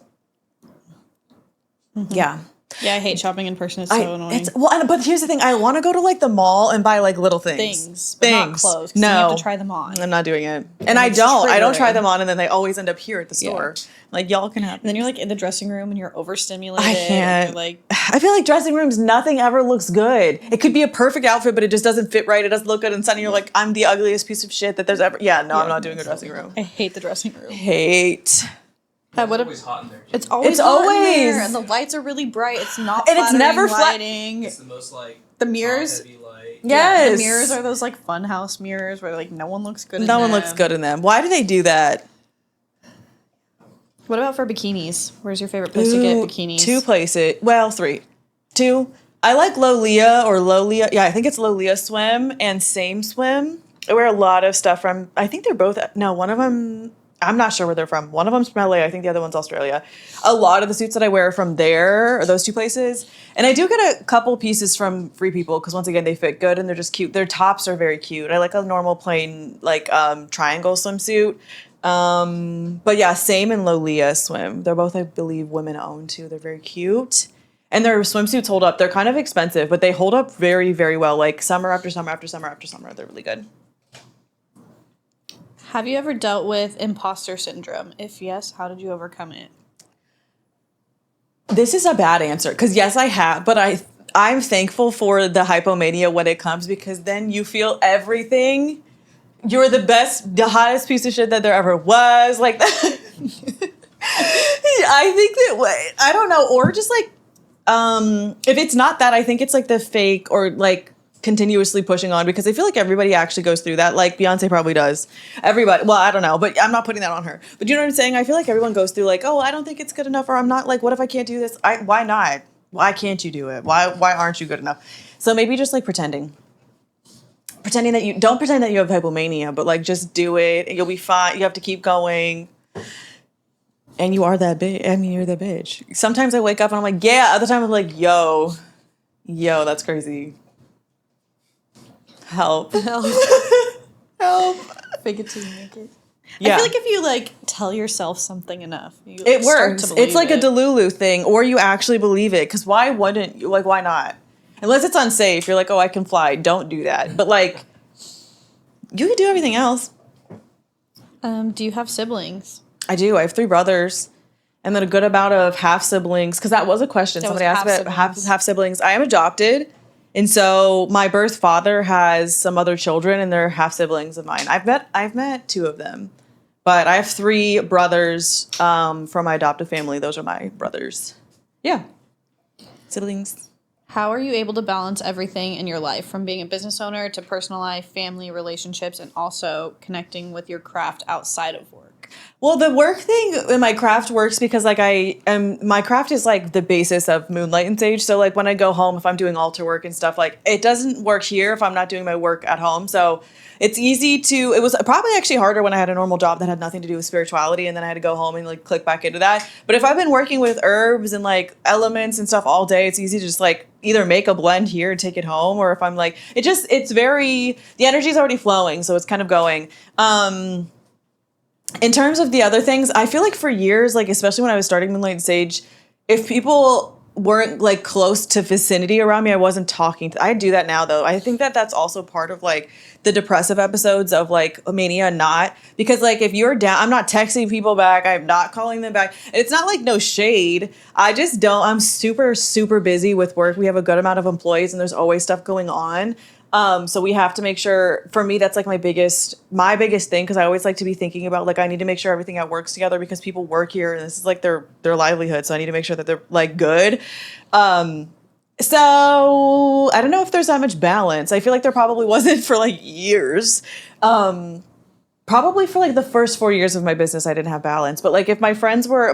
Mm-hmm. Yeah. Yeah, I hate shopping in person. It's so annoying. But here's the thing. I want to go to like the mall and buy like little things. But not clothes. No. You have to try them on. I'm not doing it. And I don't try them on, and then they always end up here at the store. Yeah. Like, y'all can have. And then you're like in the dressing room and you're overstimulated. I can't. Like, I feel like dressing rooms, nothing ever looks good. It could be a perfect outfit, but it just doesn't fit right. It doesn't look good. And suddenly you're like, I'm the ugliest piece of shit that there's ever. Yeah, no, I'm not doing a dressing room. I hate the dressing room. It's always hot in there. It's always hot in there, and the lights are really bright. It's not, and it's never lighting. It's the most like the mirrors. Heavy light. Yes, the mirrors are those like funhouse mirrors where like no one looks good. No one looks good in them. Why do they do that? What about for bikinis? Where's your favorite place to get bikinis? 2 places. Well, 3. 2. I like Lolia or Lolia. Yeah, I think it's Lolia Swim and Same Swim. I wear a lot of stuff from. I think they're both. No, one of them. I'm not sure where they're from. One of them's from LA. I think the other one's Australia. A lot of the suits that I wear are from there, or those 2 places. And I do get a couple pieces from Free People because, once again, they fit good and they're just cute. Their tops are very cute. I like a normal plain, like, triangle swimsuit. But yeah, Same and Lolia Swim. They're both, I believe, women-owned, too. They're very cute. And their swimsuits hold up. They're kind of expensive, but they hold up very, very well. Like, summer after summer after summer after summer. They're really good. Have you ever dealt with imposter syndrome? If yes, how did you overcome it? This is a bad answer because yes, I have, but I'm thankful for the hypomania when it comes because then you feel everything. You're the best, the hottest piece of shit that there ever was. Like that. I think that I don't know, or just like if it's not that, I think it's like the fake or like continuously pushing on because I feel like everybody actually goes through that. Like Beyonce probably does. Everybody. Well, I don't know, but I'm not putting that on her. But you know what I'm saying? I feel like everyone goes through like, oh, I don't think it's good enough, or I'm not like, what if I can't do this? Why not? Why can't you do it? Why aren't you good enough? So maybe just like pretending that you don't pretend that you have hypomania, but like just do it and you'll be fine. You have to keep going. And you are that bitch. I mean, you're that bitch. Sometimes I wake up and I'm like, yeah. Other times I'm like, yo, that's crazy. Help. Help. Fake it till you make it. Yeah. I feel like if you like tell yourself something enough, it works. It's like a Delulu thing, or you actually believe it. Because why wouldn't you? Like, why not? Unless it's unsafe. You're like, oh, I can fly. Don't do that. But like, you can do everything else. Do you have siblings? I do. I have 3 brothers. And then a good amount of half siblings. Because that was a question. Somebody asked about half siblings. I am adopted And so my birth father has some other children, and they're half siblings of mine. I've met 2 of them, but I have 3 brothers from my adoptive family. Those are my brothers. Yeah, siblings. How are you able to balance everything in your life, from being a business owner to personal life, family, relationships, and also connecting with your craft outside of work? Well, the work thing in my craft works because like my craft is like the basis of Moonlight and Sage. So like when I go home, if I'm doing altar work and stuff, like it doesn't work here if I'm not doing my work at home. So it's easy to, it was probably actually harder when I had a normal job that had nothing to do with spirituality, and then I had to go home and like click back into that. But if I've been working with herbs and like elements and stuff all day, it's easy to just like either make a blend here and take it home, or if I'm like, it's very, the energy is already flowing. So it's kind of going. In terms of the other things, I feel like for years, like especially when I was starting Moonlight and Sage, if people weren't like close to vicinity around me, I wasn't talking to. I do that now though. I think that that's also part of like the depressive episodes of like mania, not because like if you're down, I'm not texting people back. I'm not calling them back. It's not like no shade. I just don't. I'm super, super busy with work. We have a good amount of employees and there's always stuff going on. So we have to make sure, for me, that's like my biggest thing. Cause I always like to be thinking about like, I need to make sure everything that works together because people work here and this is like their livelihood. So I need to make sure that they're like good. So I don't know if there's that much balance. I feel like there probably wasn't for like years. Probably for like the first 4 years of my business, I didn't have balance. But like if my friends were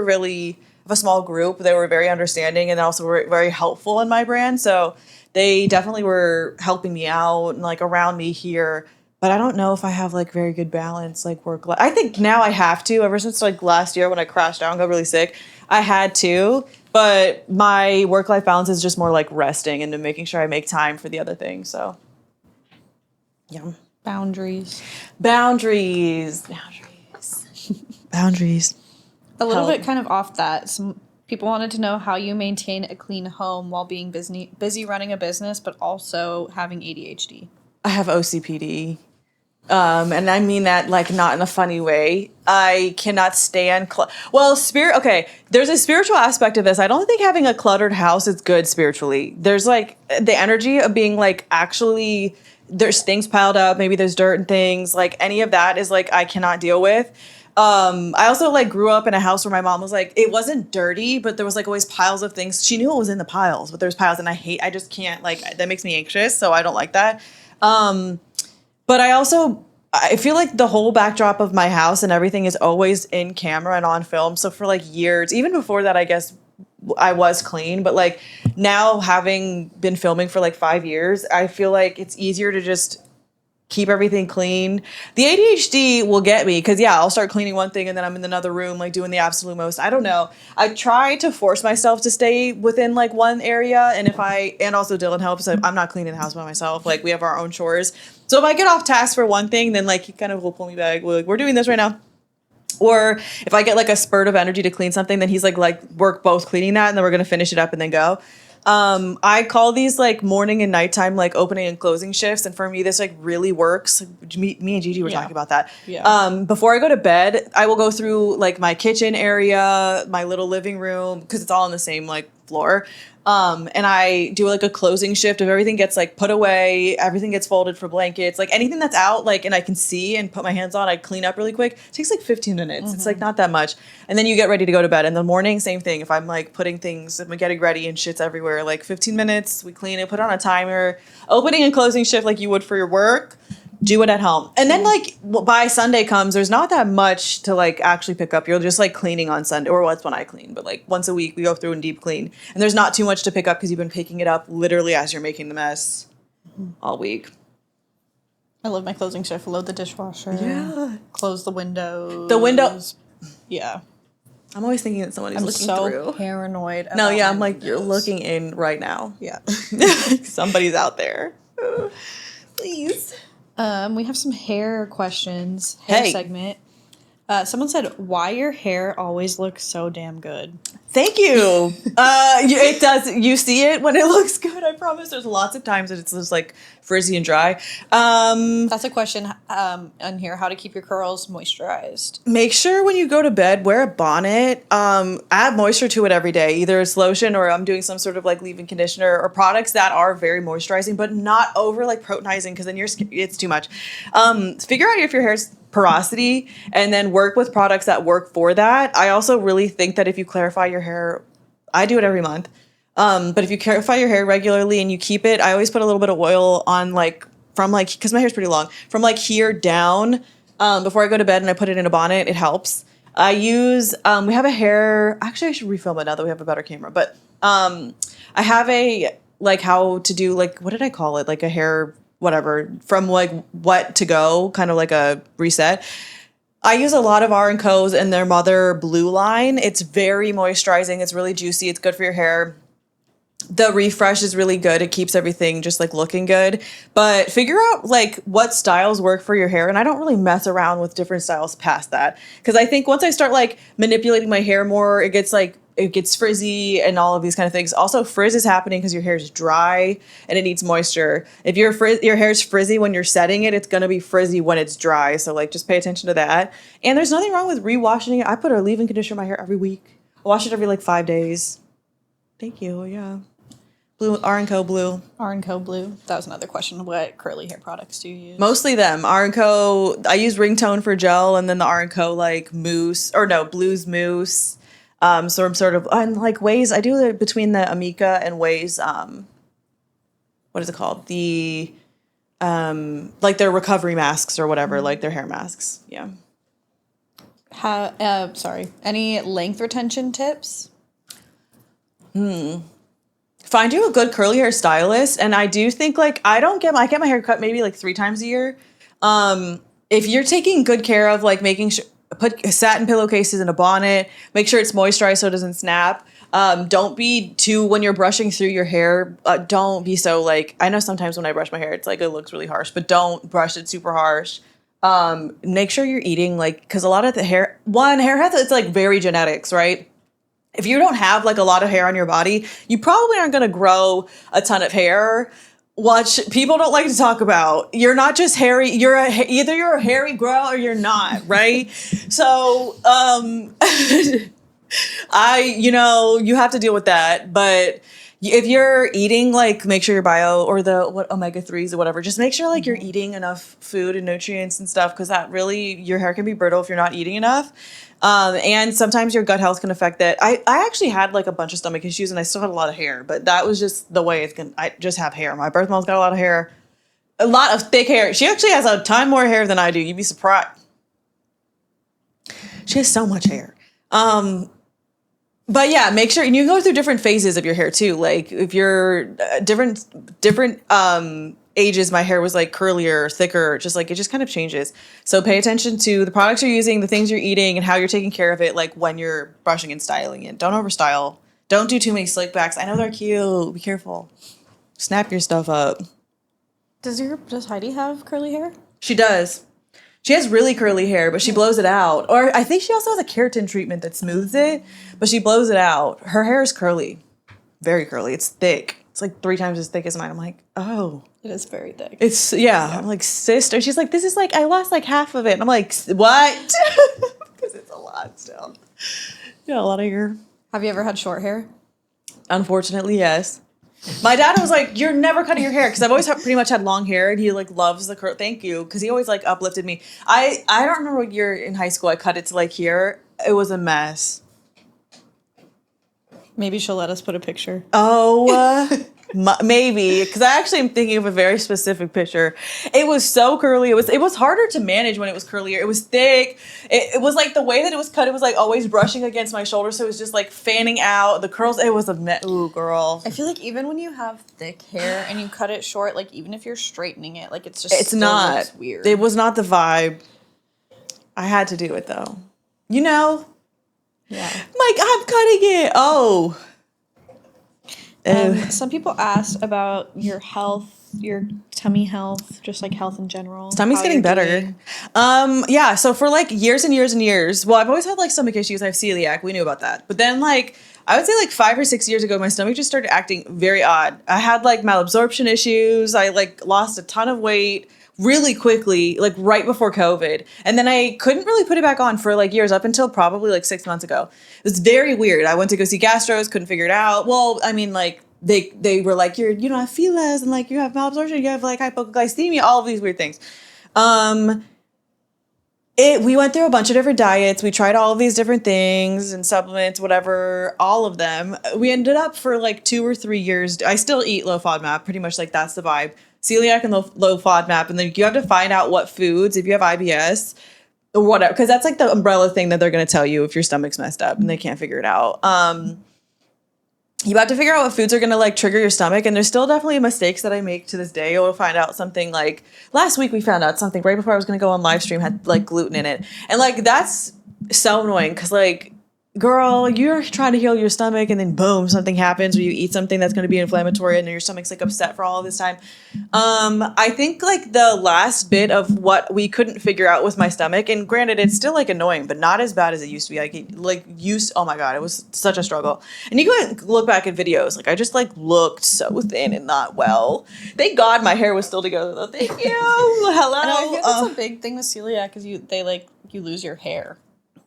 really of a small group, they were very understanding and also were very helpful in my brand. So they definitely were helping me out and like around me here. But I don't know if I have like very good balance, like work life. I think now I have to, ever since like last year when I crashed out and got really sick, I had to. But my work life balance is just more like resting and making sure I make time for the other things. So, yeah. Boundaries. Boundaries. A little Help. bit kind of off that. Some people wanted to know how you maintain a clean home while being busy running a business, but also having ADHD. I have OCPD. And I mean that like not in a funny way. I cannot stand okay, there's a spiritual aspect of this. I don't think having a cluttered house is good spiritually. There's like the energy of being like actually there's things piled up, maybe there's dirt and things, like any of that is like I cannot deal with. I also like grew up in a house where my mom was like, it wasn't dirty, but there was like always piles of things. She knew what was in the piles, but there's piles and I just can't, like, that makes me anxious. So I don't like that. But I feel like the whole backdrop of my house and everything is always in camera and on film. So for like years, even before that, I guess I was clean, but like now having been filming for like 5 years, I feel like it's easier to just keep everything clean. The ADHD will get me because I'll start cleaning one thing and then I'm in another room like doing the absolute most. I don't know. I try to force myself to stay within like one area, and also Dylan helps. I'm not cleaning the house by myself. Like we have our own chores. So if I get off task for one thing, then like he kind of will pull me back. We're doing this right now. Or if I get like a spurt of energy to clean something, then he's like work both cleaning that and then we're gonna finish it up and then go. I call these like morning and nighttime like opening and closing shifts, and for me this like really works. Me and Gigi were talking about that. Yeah. Before I go to bed, I will go through like my kitchen area, my little living room, because it's all on the same like floor. And I do like a closing shift of everything gets like put away, everything gets folded for blankets, like anything that's out, like, and I can see and put my hands on, I clean up really quick. It takes like 15 minutes. It's like not that much. And then you get ready to go to bed. In the morning, same thing. If I'm like putting things, I'm getting ready and shit's everywhere, like 15 minutes, we clean it, put on a timer, opening and closing shift like you would for your work. Do it at home. And then like by Sunday comes, there's not that much to like actually pick up. You're just like cleaning on Sunday, or that's when I clean, but like once a week we go through and deep clean. And there's not too much to pick up because you've been picking it up literally as you're making the mess all week. I love my closing shift. Load the dishwasher. Yeah. Close the windows. Yeah. I'm always thinking that somebody's looking so through. Paranoid. No, about yeah, my I'm like, windows. you're looking in right now. Yeah. Somebody's out there. Please. We have some hair questions. Hair Hey. segment. Someone said, why your hair always looks so damn good. Thank you. It does. You see it when it looks good. I promise. There's lots of times that it's just like frizzy and dry. That's a question on here. How to keep your curls moisturized. Make sure when you go to bed, wear a bonnet. Add moisture to it every day. Either it's lotion or I'm doing some sort of like leave-in conditioner or products that are very moisturizing, but not over like proteinizing because then it's too much. Figure out if your hair's porosity and then work with products that work for that. I also really think that if you clarify your hair, I do it every month. But if you clarify your hair regularly and you keep it, I always put a little bit of oil on because my hair's pretty long, from like here down before I go to bed and I put it in a bonnet. It helps. I use, we have a hair, actually I should refilm it now that we have a better camera, but I have a, like how to do like, what did I call it? Like a hair, whatever, from like what to go, kind of like a reset. I use a lot of R&Co's and their Mother Blue line. It's very moisturizing. It's really juicy. It's good for your hair. The refresh is really good. It keeps everything just like looking good. But figure out like what styles work for your hair. And I don't really mess around with different styles past that. Because I think once I start like manipulating my hair more, it gets frizzy and all of these kind of things. Also, frizz is happening because your hair is dry and it needs moisture. If your hair is frizzy when you're setting it, it's going to be frizzy when it's dry. So like just pay attention to that. And there's nothing wrong with re-washing it. I put a leave-in conditioner in my hair every week. I wash it every like 5 days. Thank you. Yeah. Blue, R&Co Blue. R&Co Blue. That was another question. What curly hair products do you use? Mostly them. R&Co. I use Ringtone for gel and then the R&Co like mousse, or no, Blues mousse. So I'm sort of on like ways. I do it between the Amika and ways. What is it called? The like their recovery masks or whatever, like their hair masks. Yeah. Any length retention tips? Find you a good curly hair stylist, and I do think like I get my hair cut maybe like 3 times a year. If you're taking good care of like making sure. Put satin pillowcases in a bonnet. Make sure it's moisturized so it doesn't snap. Don't be too, when you're brushing through your hair, don't be so like, I know sometimes when I brush my hair, it's like it looks really harsh, but don't brush it super harsh. Make sure you're eating like, because a lot of the hair has, it's like very genetics, right? If you don't have like a lot of hair on your body, you probably aren't going to grow a ton of hair. Which people don't like to talk about. You're not just hairy. Either you're a hairy girl or you're not, right? So, you have to deal with that. But if you're eating, like, make sure your bio or omega-3s or whatever, just make sure like you're eating enough food and nutrients and stuff, because that really, your hair can be brittle if you're not eating enough. And sometimes your gut health can affect that. I actually had like a bunch of stomach issues and I still had a lot of hair, but that was just the way I just have hair. My birth mom's got a lot of hair, a lot of thick hair. She actually has a ton more hair than I do. You'd be surprised. She has so much hair. But yeah, make sure, and you go through different phases of your hair too. Like if you're different ages, my hair was like curlier, thicker, just like it just kind of changes. So pay attention to the products you're using, the things you're eating, and how you're taking care of it, like when you're brushing and styling it. Don't overstyle. Don't do too many slick backs. I know they're cute. Be careful. Snap your stuff up. Does Heidi have curly hair? She does. She has really curly hair, but she blows it out. Or I think she also has a keratin treatment that smooths it, but she blows it out. Her hair is curly. Very curly. It's thick. It's like 3 times as thick as mine. I'm like, oh. It is very thick. It's, yeah. I'm like, sister. She's like, this is like, I lost like half of it. And I'm like, what? Because it's a lot still. Yeah, a lot of hair. Have you ever had short hair? Unfortunately, yes. My dad was like, you're never cutting your hair, because I've always pretty much had long hair, and he like loves the curl. Thank you, because he always like uplifted me. I don't remember what year in high school I cut it to like here. It was a mess. Maybe she'll let us put a picture. Oh, maybe, because I actually am thinking of a very specific picture. It was so curly. It was harder to manage when it was curlier. It was thick. It was like the way that it was cut. It was like always brushing against my shoulder, so it was just like fanning out. The curls. It was ooh, girl. I feel like even when you have thick hair and you cut it short, like even if you're straightening it, like it's not looks weird. It was not the vibe. I had to do it though. You know. Yeah. Like, I'm cutting it. Oh. Some people asked about your health your tummy health, just like health in general? Tummy's How getting you're better. doing? Yeah, so for like years and years and years, well, I've always had like stomach issues. I have celiac. We knew about that. But then like, I would say like 5 or 6 years ago, my stomach just started acting very odd. I had like malabsorption issues. I like lost a ton of weight really quickly, like right before COVID. And then I couldn't really put it back on for like years up until probably like 6 months ago. It was very weird. I went to go see gastros, couldn't figure it out. Well, I mean, like they were like, you don't have feelers and like you have malabsorption, you have like hypoglycemia, all of these weird things. We went through a bunch of different diets. We tried all of these different things and supplements, whatever, all of them. We ended up for like 2 or 3 years. I still eat low FODMAP, pretty much like that's the vibe. Celiac and low FODMAP. And then you have to find out what foods, if you have IBS or whatever, because that's like the umbrella thing that they're going to tell you if your stomach's messed up and they can't figure it out. You have to figure out what foods are going to like trigger your stomach. And there's still definitely mistakes that I make to this day. You'll find out something like last week we found out something right before I was going to go on live stream had like gluten in it. And like, that's so annoying because like, girl, you're trying to heal your stomach and then boom, something happens where you eat something that's going to be inflammatory and your stomach's like upset for all of this time. I think like the last bit of what we couldn't figure out with my stomach, and granted, it's still like annoying, but not as bad as it used to be. Oh my God, it was such a struggle. And you can look back at videos, like I just like looked so thin and not well. Thank God my hair was still together though. Thank you. Hello. And I hear that's a big thing with celiac is you lose your hair.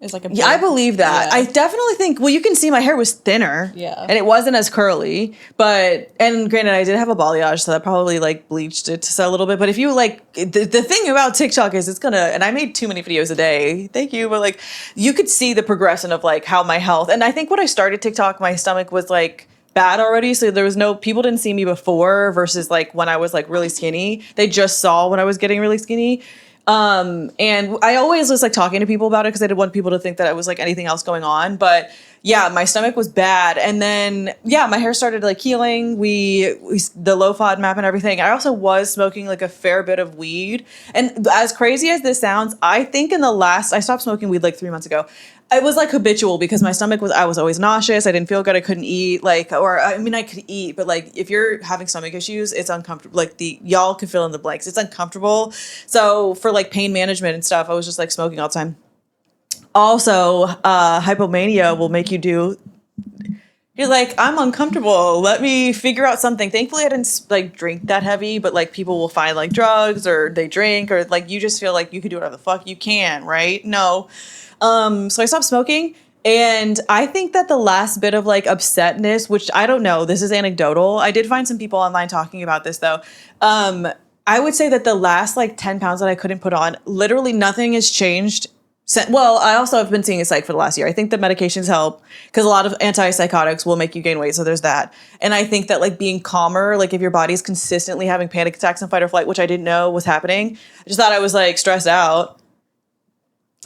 Is like a Yeah, I believe that. Yeah. I definitely think, well, you can see my hair was thinner. Yeah. And it wasn't as curly. And granted, I did have a balayage, so that probably like bleached it to a little bit. But if you like, the thing about TikTok is and I made too many videos a day. Thank you. But like, you could see the progression of like how my health, and I think when I started TikTok, my stomach was like bad already. So there was people didn't see me before versus like when I was like really skinny. They just saw when I was getting really skinny. And I always was like talking to people about it because I didn't want people to think that it was like anything else going on. But yeah, my stomach was bad. And then, yeah, my hair started like healing. The low FODMAP and everything. I also was smoking like a fair bit of weed. And as crazy as this sounds, I think I stopped smoking weed like 3 months ago. It was like habitual because my stomach I was always nauseous. I didn't feel good. I couldn't eat I could eat, but like if you're having stomach issues, it's uncomfortable. Like y'all can fill in the blanks. It's uncomfortable. So for like pain management and stuff, I was just like smoking all the time. Also, hypomania will make you're like, I'm uncomfortable. Let me figure out something. Thankfully, I didn't like drink that heavy, but like people will find like drugs or they drink or like you just feel like you can do whatever the fuck you can, right? No. So I stopped smoking, and I think that the last bit of like upsetness, which I don't know, this is anecdotal. I did find some people online talking about this though. I would say that the last like 10 pounds that I couldn't put on, literally nothing has changed. Well, I also have been seeing a psych for the last year. I think the medications help because a lot of antipsychotics will make you gain weight. So there's that. And I think that like being calmer, like if your body's consistently having panic attacks and fight or flight, which I didn't know was happening, I just thought I was like stressed out.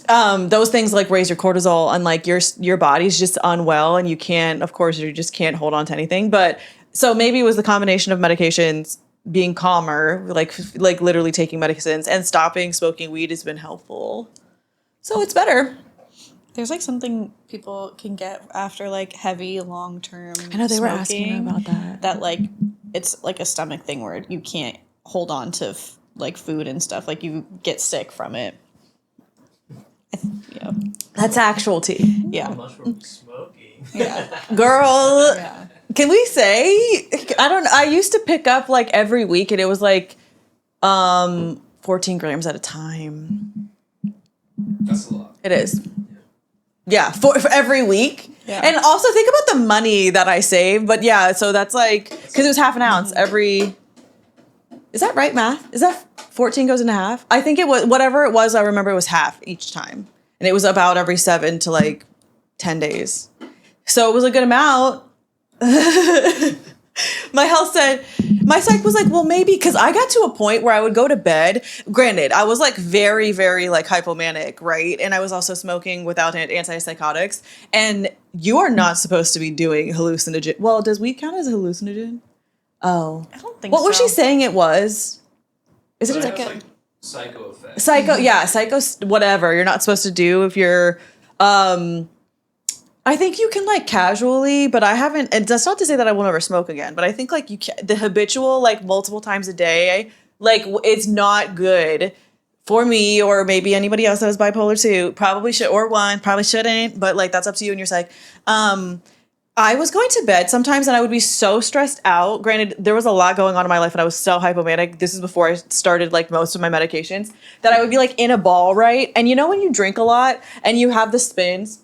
Those things like raise your cortisol and like your body's just unwell and you just can't hold on to anything. But so maybe it was the combination of medications, being calmer, like literally taking medicines and stopping smoking weed has been helpful. So it's better. There's like something people can get after like heavy long-term I know they were smoking asking about that. That like it's like a stomach thing where you can't hold on to like food and stuff. Like you get sick from it. Yeah. That's actual tea. Yeah. Mushroom smoking. Yeah. Girl, Yeah. can we say, I used to pick up like every week and it was like 14 grams at a time. That's a lot. It is. Yeah, for every week. Yeah. And also think about the money that I save. But yeah, so that's like, because it was half an ounce every, is that right math? Is that 14 goes into half? I think it was, whatever it was, I remember it was half each time. And it was about every 7 to like 10 days. So it was a good amount. My psych was like, well, maybe, because I got to a point where I would go to bed. Granted, I was like very, very like hypomanic, right? And I was also smoking without antipsychotics. And you are not supposed to be doing hallucinogen. Well, does weed count as a hallucinogen? Oh. I don't think What so. was she saying it was? Is it But it like has, like, psycho effect. psycho, whatever. You're not supposed to do if you're I think you can like casually, but I haven't. And that's not to say that I will never smoke again. But I think like the habitual like multiple times a day, like it's not good for me or maybe anybody else that has bipolar too. Probably should or one, probably shouldn't. But like that's up to you and your psych. I was going to bed sometimes and I would be so stressed out. Granted, there was a lot going on in my life and I was so hypomanic. This is before I started like most of my medications that I would be like in a ball, right? And you know when you drink a lot and you have the spins.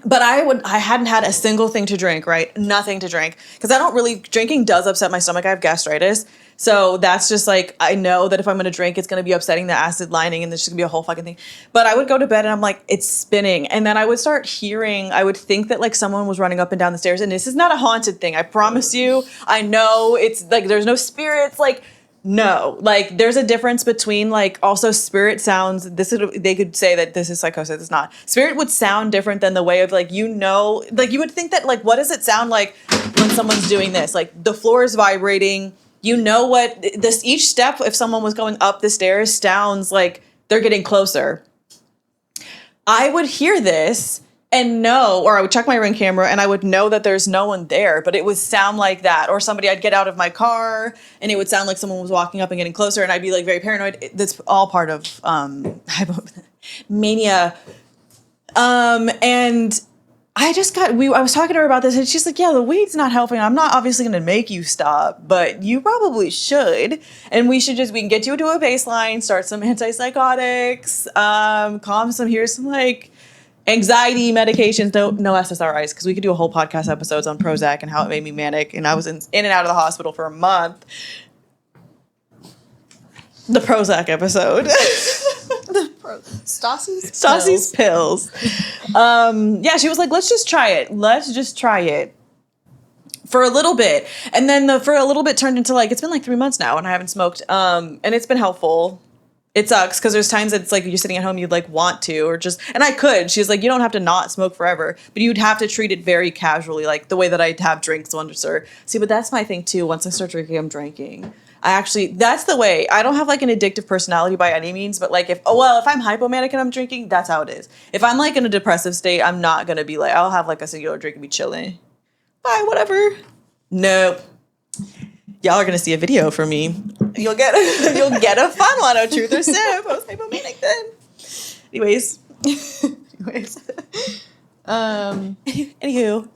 But I hadn't had a single thing to drink, right? Nothing to drink. Because I don't really, drinking does upset my stomach. I have gastritis. So that's just like, I know that if I'm going to drink, it's going to be upsetting the acid lining and there's just going to be a whole fucking thing. But I would go to bed and I'm like, it's spinning. And then I would start hearing, I would think that like someone was running up and down the stairs. And this is not a haunted thing. I promise you. I know it's like, there's no spirits. Like, no, like there's a difference between like also spirit sounds. They could say that this is psychosis. It's not. Spirit would sound different than the way of like, like you would think that like, what does it sound like when someone's doing this? Like the floor is vibrating. You know what this, each step, if someone was going up the stairs sounds like they're getting closer. I would hear this and know, or I would check my Ring camera and I would know that there's no one there, but it would sound like that. Or I'd get out of my car and it would sound like someone was walking up and getting closer and I'd be like very paranoid. That's all part of mania. And I was talking to her about this and she's like, yeah, the weed's not helping. I'm not obviously going to make you stop, but you probably should. And we can get you to a baseline, start some antipsychotics, here's some like anxiety medications, no SSRIs, because we could do a whole podcast episodes on Prozac and how it made me manic, and I was in and out of the hospital for a month. The Prozac episode. Stassi's pills. Yeah, she was like, let's just try it. For a little bit. And then for a little bit turned into like, it's been like 3 months now and I haven't smoked. And it's been helpful. It sucks because there's times that it's like you're sitting at home, you'd like want to, or just, and I could. She's like, you don't have to not smoke forever, but you'd have to treat it very casually, like the way that I have drinks once or see. But that's my thing too. Once I start drinking, I'm drinking. That's the way. I don't have like an addictive personality by any means, but like if I'm hypomanic and I'm drinking, that's how it is. If I'm like in a depressive state, I'm not going to be like, I'll have like a singular drink and be chilling. Bye, whatever. Nope. Y'all are gonna see a video from me. You'll get a fun one. A truth or sip. I was hypomanic then. Anyways. Anywho.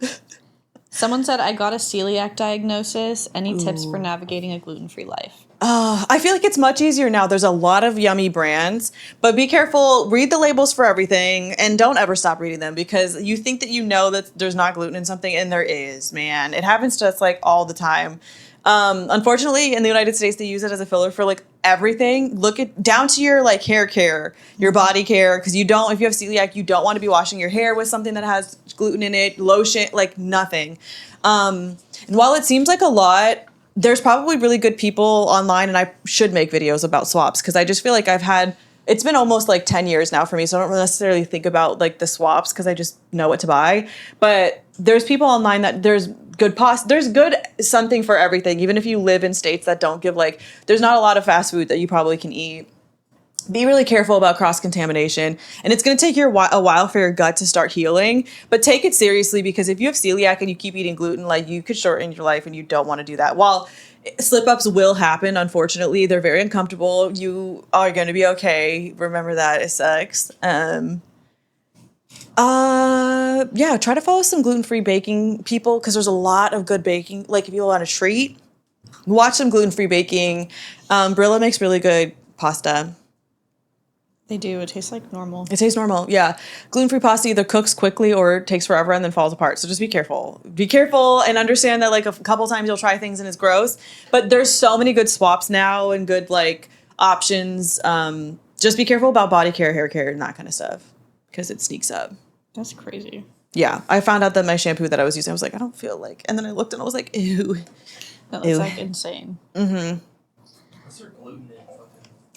Someone said, I got a celiac diagnosis. Any tips for navigating a gluten-free life? I feel like it's much easier now. There's a lot of yummy brands, but be careful. Read the labels for everything and don't ever stop reading them because you think that you know that there's not gluten in something and there is, man. It happens to us like all the time. Unfortunately, in the United States, they use it as a filler for like everything. Down to your like hair care, your body care, because if you have celiac, you don't want to be washing your hair with something that has gluten in it, lotion, like nothing. And while it seems like a lot, there's probably really good people online, and I should make videos about swaps because I just feel like it's been almost like 10 years now for me, so I don't necessarily think about like the swaps because I just know what to buy. But there's people online that there's good something for everything, even if you live in states that don't give like, there's not a lot of fast food that you probably can eat. Be really careful about cross-contamination, and it's going to take a while for your gut to start healing, but take it seriously because if you have celiac and you keep eating gluten, like you could shorten your life and you don't want to do that. While slip-ups will happen, unfortunately, they're very uncomfortable. You are going to be okay. Remember that. It sucks. Yeah, try to follow some gluten-free baking people because there's a lot of good baking. Like if you want a treat, watch some gluten-free baking. Brilla makes really good pasta. They do. It tastes like normal. It tastes normal, yeah. Gluten-free pasta either cooks quickly or takes forever and then falls apart. So just be careful. Be careful and understand that like a couple times you'll try things and it's gross. But there's so many good swaps now and good like options. Just be careful about body care, hair care, and that kind of stuff because it sneaks up. That's crazy. Yeah, I found out that my shampoo that I was using, I was like, I don't feel like, and then I looked and I was like, ew. That looks like insane. Mm-hmm. What's there gluten in?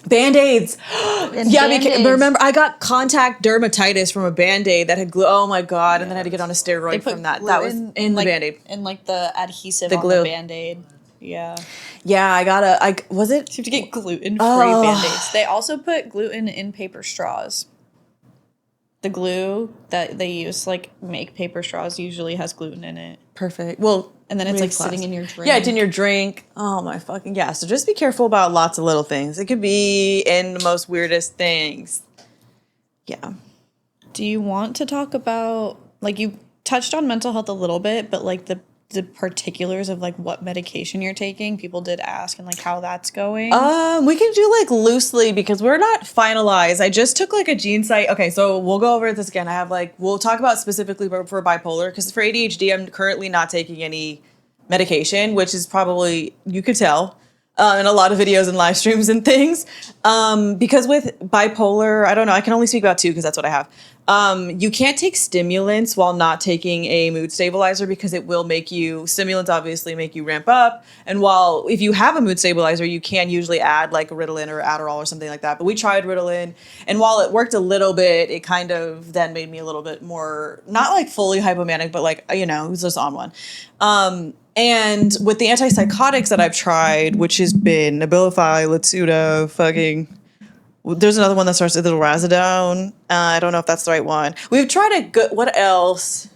Band-Aids. Yeah, Band-Aids. remember I got contact dermatitis from a Band-Aid that had glue. Oh my God. And then I had to get on a steroid from that. That was in the Band-Aid. And like the adhesive the on glue. the Band-Aid. Yeah. Yeah, was it? You have to get gluten-free Band-Aids. They also put gluten in paper straws. the glue that they use to, like, make paper straws usually has gluten in it. Perfect. Well, And then it's, like, plastic. sitting in your drink. Yeah, it's in your drink. Oh, my fucking, yeah. So just be careful about lots of little things. It could be in the most weirdest things. Yeah. Do you want to talk about, like, you touched on mental health a little bit, but, like, the particulars of, like, what medication you're taking? People did ask, and, like, how that's going. We can do, like, loosely because we're not finalized. I just took, like, a gene site. Okay, so we'll go over this again. I have, like, we'll talk about specifically for bipolar because for ADHD, I'm currently not taking any medication, which is probably, you could tell, in a lot of videos and live streams and things. Because with bipolar, I don't know, I can only speak about two because that's what I have. You can't take stimulants while not taking a mood stabilizer because it will make you, stimulants obviously make you ramp up. And while, if you have a mood stabilizer, you can usually add like Ritalin or Adderall or something like that. But we tried Ritalin, and while it worked a little bit, it kind of then made me a little bit more, not like fully hypomanic, but like, you know, it was just on one. And with the antipsychotics that I've tried, which has been Abilify, Latuda, fucking... There's another one that starts with Razodone. I don't know if that's the right one. We've tried a good... What else?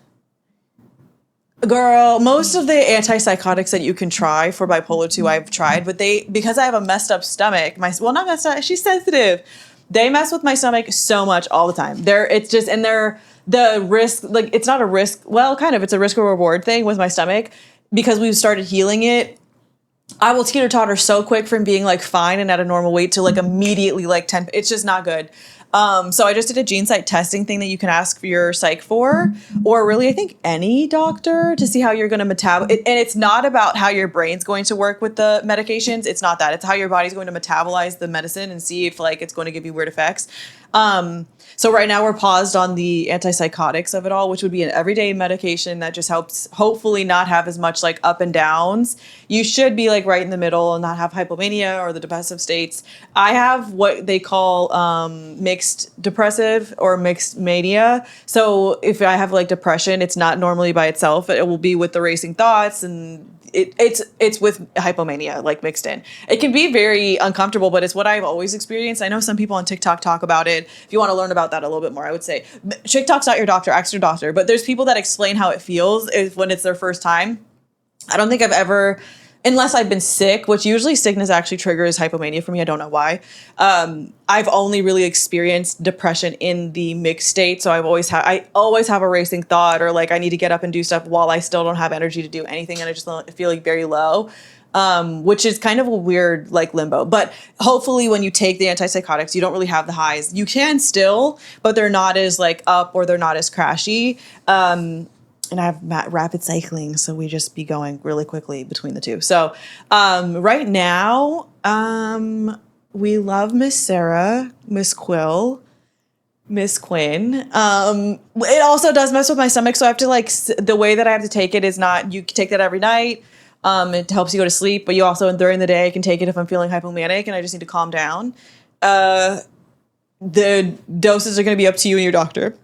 Girl, most of the antipsychotics that you can try for bipolar 2 I've tried, but because I have a messed up stomach, not messed up, she's sensitive. They mess with my stomach so much all the time. The risk, like, it's not a risk, well, kind of, it's a risk or reward thing with my stomach. Because we've started healing it, I will teeter-totter so quick from being like fine and at a normal weight to like immediately like 10. It's just not good. So I just did a gene site testing thing that you can ask for your psych for, or really I think any doctor, to see how you're going to metabolize. And it's not about how your brain's going to work with the medications. It's not that. It's how your body's going to metabolize the medicine and see if like it's going to give you weird effects. So right now we're paused on the antipsychotics of it all, which would be an everyday medication that just helps hopefully not have as much like up and downs. You should be like right in the middle and not have hypomania or the depressive states. I have what they call mixed depressive or mixed mania. So if I have like depression, it's not normally by itself. It will be with the racing thoughts, and it's with hypomania like mixed in. It can be very uncomfortable, but it's what I've always experienced. I know some people on TikTok talk about it. If you want to learn about that a little bit more, I would say TikTok's not your doctor, ask your doctor. But there's people that explain how it feels when it's their first time. I don't think I've ever, unless I've been sick, which usually sickness actually triggers hypomania for me. I don't know why. I've only really experienced depression in the mixed state. So I always have a racing thought, or like I need to get up and do stuff while I still don't have energy to do anything. And I just feel like very low, which is kind of a weird like limbo. But hopefully when you take the antipsychotics, you don't really have the highs. You can still, but they're not as like up, or they're not as crashy. And I have rapid cycling, so we just be going really quickly between the two. So right now, we love Miss Sarah, Miss Quill, Miss Quinn. It also does mess with my stomach, so I have to like, the way that I have to take it is not, you take that every night. It helps you go to sleep, but you also, during the day, I can take it if I'm feeling hypomanic and I just need to calm down. The doses are going to be up to you and your doctor.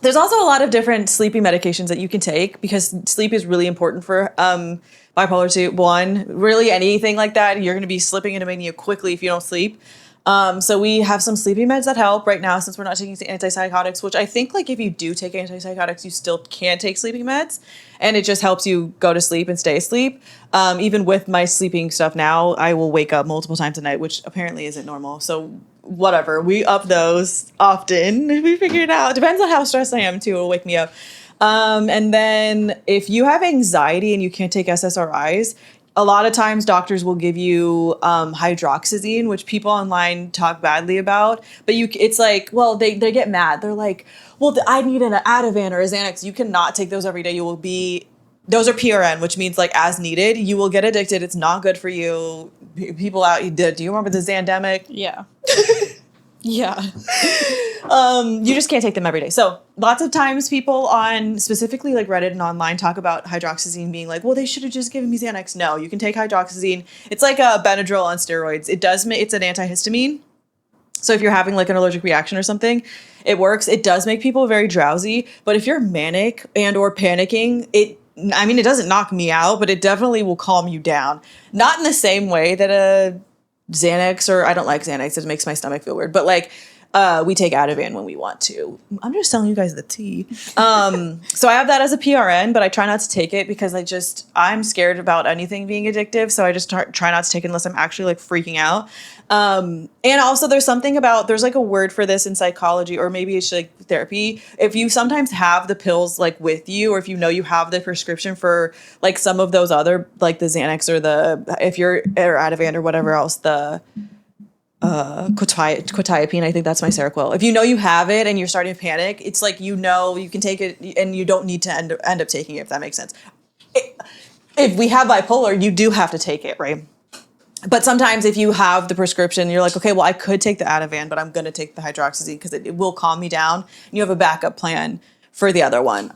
There's also a lot of different sleeping medications that you can take because sleep is really important for bipolar 2. One, really anything like that, you're going to be slipping into mania quickly if you don't sleep. So we have some sleeping meds that help right now since we're not taking antipsychotics, which I think like if you do take antipsychotics, you still can take sleeping meds, and it just helps you go to sleep and stay asleep. Even with my sleeping stuff now, I will wake up multiple times a night, which apparently isn't normal. So whatever, we up those often. We figure it out. Depends on how stressed I am too. It'll wake me up. And then if you have anxiety and you can't take SSRIs, a lot of times doctors will give you hydroxyzine, which people online talk badly about. But it's like, well, they get mad. They're like, well, I need an Ativan or a Xanax. You cannot take those every day. Those are PRN, which means like as needed. You will get addicted. It's not good for you. People out, do you remember the Xandemic? Yeah. Yeah. You just can't take them every day. So lots of times people on specifically like Reddit and online talk about hydroxyzine being like, well, they should have just given me Xanax. No, you can take hydroxyzine. It's like a Benadryl on steroids. It's an antihistamine. So if you're having like an allergic reaction or something, it works. It does make people very drowsy. But if you're manic and or panicking, it doesn't knock me out, but it definitely will calm you down. Not in the same way that a Xanax, or I don't like Xanax, it makes my stomach feel weird, but like We take Ativan when we want to. I'm just telling you guys the tea. So I have that as a PRN, but I try not to take it because I'm scared about anything being addictive. So I just try not to take it unless I'm actually like freaking out. And also there's like a word for this in psychology, or maybe it's like therapy. If you sometimes have the pills like with you, or if you know you have the prescription for like some of those other, like the Xanax or or Ativan or whatever else, the quetiapine, I think that's my Seroquel. If you know you have it and you're starting to panic, it's like, you can take it and you don't need to end up taking it, if that makes sense. If we have bipolar, you do have to take it, right? But sometimes if you have the prescription, you're like, okay, well, I could take the Ativan, but I'm going to take the hydroxyzine because it will calm me down. And you have a backup plan for the other one.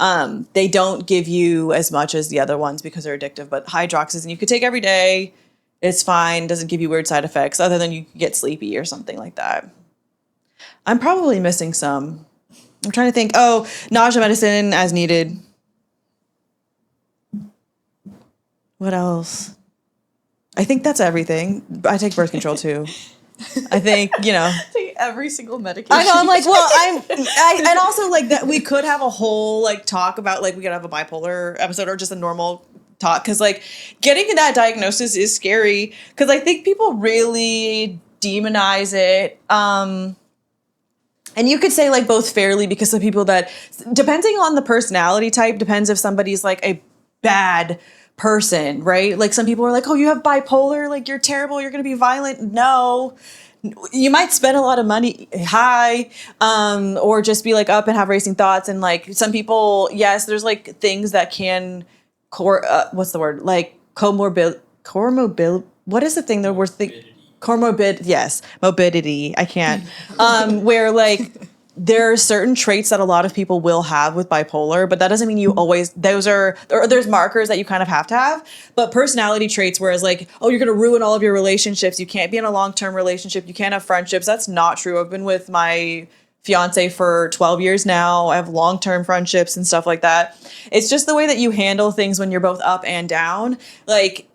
They don't give you as much as the other ones because they're addictive, but hydroxyzine you could take every day. It's fine. Doesn't give you weird side effects other than you get sleepy or something like that. I'm probably missing some. I'm trying to think. Oh, nausea medicine as needed. What else? I think that's everything. I take birth control too. I think, Take every single medication. I know. I'm like, well, and also like that we could have a whole like talk about like we could have a bipolar episode or just a normal talk, because like getting that diagnosis is scary because I think people really demonize it. And you could say like both fairly, because the people that, depending on the personality type, depends if somebody's like a bad person, right? Like some people are like, oh, you have bipolar, like you're terrible, you're going to be violent. No, you might spend a lot of money high, or just be like up and have racing thoughts. And like some people, yes, there's like things that can what's the word? Like comorbid, what is the thing that we're thinking? Comorbid, yes, morbidity. I can't. Where like there are certain traits that a lot of people will have with bipolar, but that doesn't mean you always, there's markers that you kind of have to have, but personality traits, whereas like, oh, you're going to ruin all of your relationships. You can't be in a long-term relationship. You can't have friendships. That's not true. I've been with my fiance for 12 years now. I have long-term friendships and stuff like that. It's just the way that you handle things when you're both up and down. Like,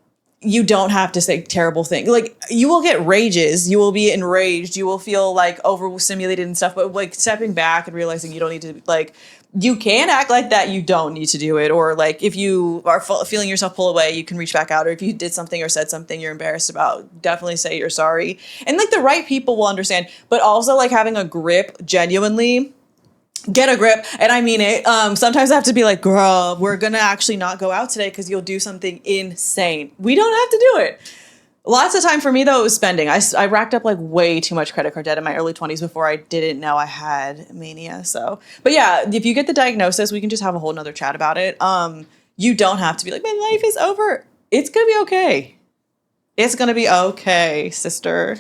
you don't have to say terrible things. Like, you will get rages. You will be enraged. You will feel like overstimulated and stuff. But like stepping back and realizing you don't need to, like, you can act like that. You don't need to do it. Or like if you are feeling yourself pull away, you can reach back out. Or if you did something or said something you're embarrassed about, definitely say you're sorry. And like the right people will understand. But also like having a grip, genuinely. Get a grip, and I mean it. Sometimes I have to be like, girl, we're gonna actually not go out today because you'll do something insane. We don't have to do it. Lots of time for me, though, it was spending. I racked up like way too much credit card debt in my early 20s before I didn't know I had mania. So, but yeah, if you get the diagnosis, we can just have a whole nother chat about it. You don't have to be like, my life is over. It's gonna be okay. It's gonna be okay, sister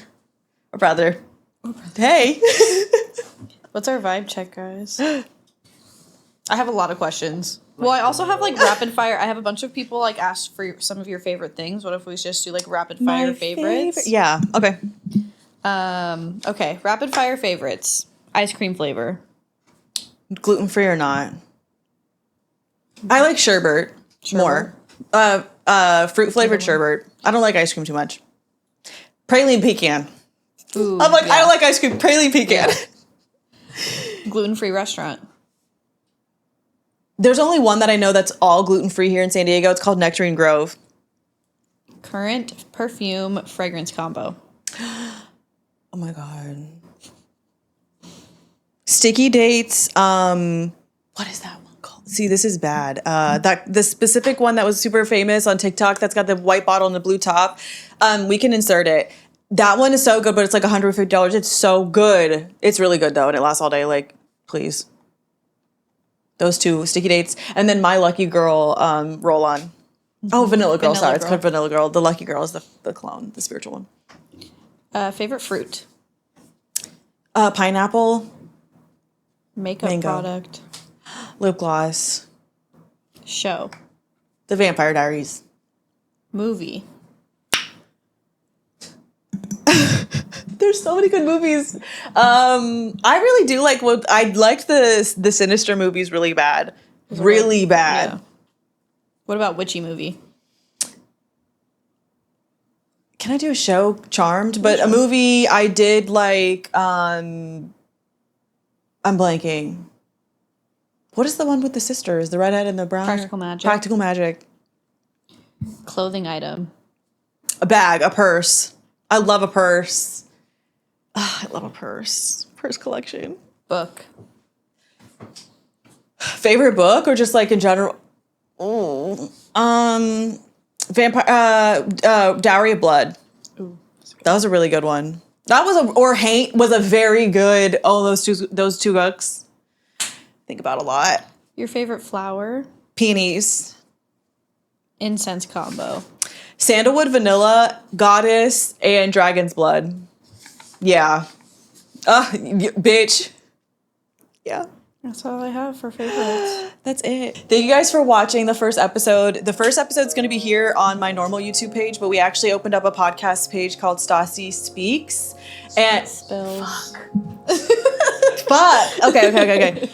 or brother. Hey. What's our vibe check, guys? I have a lot of questions. Well, I also have like rapid fire. I have a bunch of people like ask for some of your favorite things. What if we just do like rapid fire favorites? Yeah. Okay. Okay. Rapid fire favorites. Ice cream flavor. Gluten free or not? I like sherbet more. Fruit flavored sherbet. I don't like ice cream too much. Praline pecan. Ooh, I'm like, yeah. I don't like ice cream. Praline pecan. Yeah. Gluten-free restaurant. There's only one that I know that's all gluten-free here in San Diego. It's called Nectarine Grove. Current perfume fragrance combo. Oh my God. Sticky Dates. What is that one called? See, this is bad. The specific one that was super famous on TikTok that's got the white bottle and the blue top. We can insert it. That one is so good, but it's like $150. It's so good. It's really good, though, and it lasts all day. Like, please. Those two, Sticky Dates. And then My Lucky Girl roll-on. Oh, Vanilla Girl, sorry. It's called Vanilla Girl. The Lucky Girl is the clone, the spiritual one. Favorite fruit? Pineapple. Makeup mango. Product. Lip gloss. Show. The Vampire Diaries. Movie. There's so many good movies. I really do like I liked the Sinister movies really bad. Really bad. Yeah. What about witchy movie? Can I do a show? Charmed, but a movie I did like I'm blanking. What is the one with the sisters? The redhead and the brown? Practical Magic. Practical Magic. Clothing item. A bag, a purse. I love a purse. I love a purse. Purse collection. Book. Favorite book or just like in general? Vampire. Dowry of Blood. Ooh. That was a really good one. That was was a very good. Oh, those two books. Think about a lot. Your favorite flower? Peonies. Incense combo. Sandalwood, vanilla, goddess, and dragon's blood. Yeah. Bitch. Yeah. That's all I have for favorites. That's it. Thank you guys for watching the first episode. The first episode's going to be here on my normal YouTube page, but we actually opened up a podcast page called Stassi Speaks. And Spills. Fuck. Okay.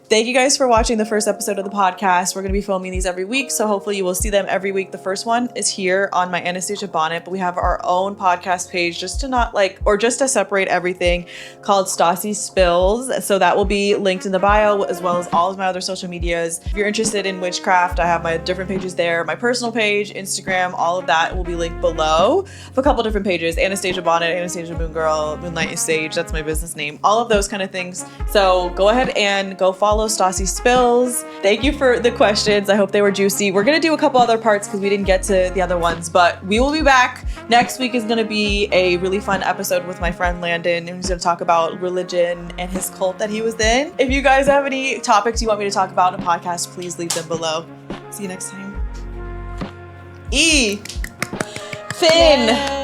Thank you guys for watching the first episode of the podcast. We're going to be filming these every week, so hopefully you will see them every week. The first one is here on my Anastasia Bonnett, but we have our own podcast page just to separate everything called Stassi Spills. So that will be linked in the bio as well as all of my other social medias. If you're interested in witchcraft, I have my different pages there. My personal page, Instagram, all of that will be linked below. I have a couple different pages, Anastasia Bonnett, Anastasia Moon Girl, Moonlight Sage, that's my business name, all of those kind of things. So go ahead and go follow Stassi Spills. Thank you for the questions. I hope they were juicy. We're gonna do a couple other parts because we didn't get to the other ones, but we will be back. Next week is gonna be a really fun episode with my friend Landon, and he's gonna talk about religion and his cult that he was in. If you guys have any topics you want me to talk about in a podcast, please leave them below. See you next time. Finn. Yay.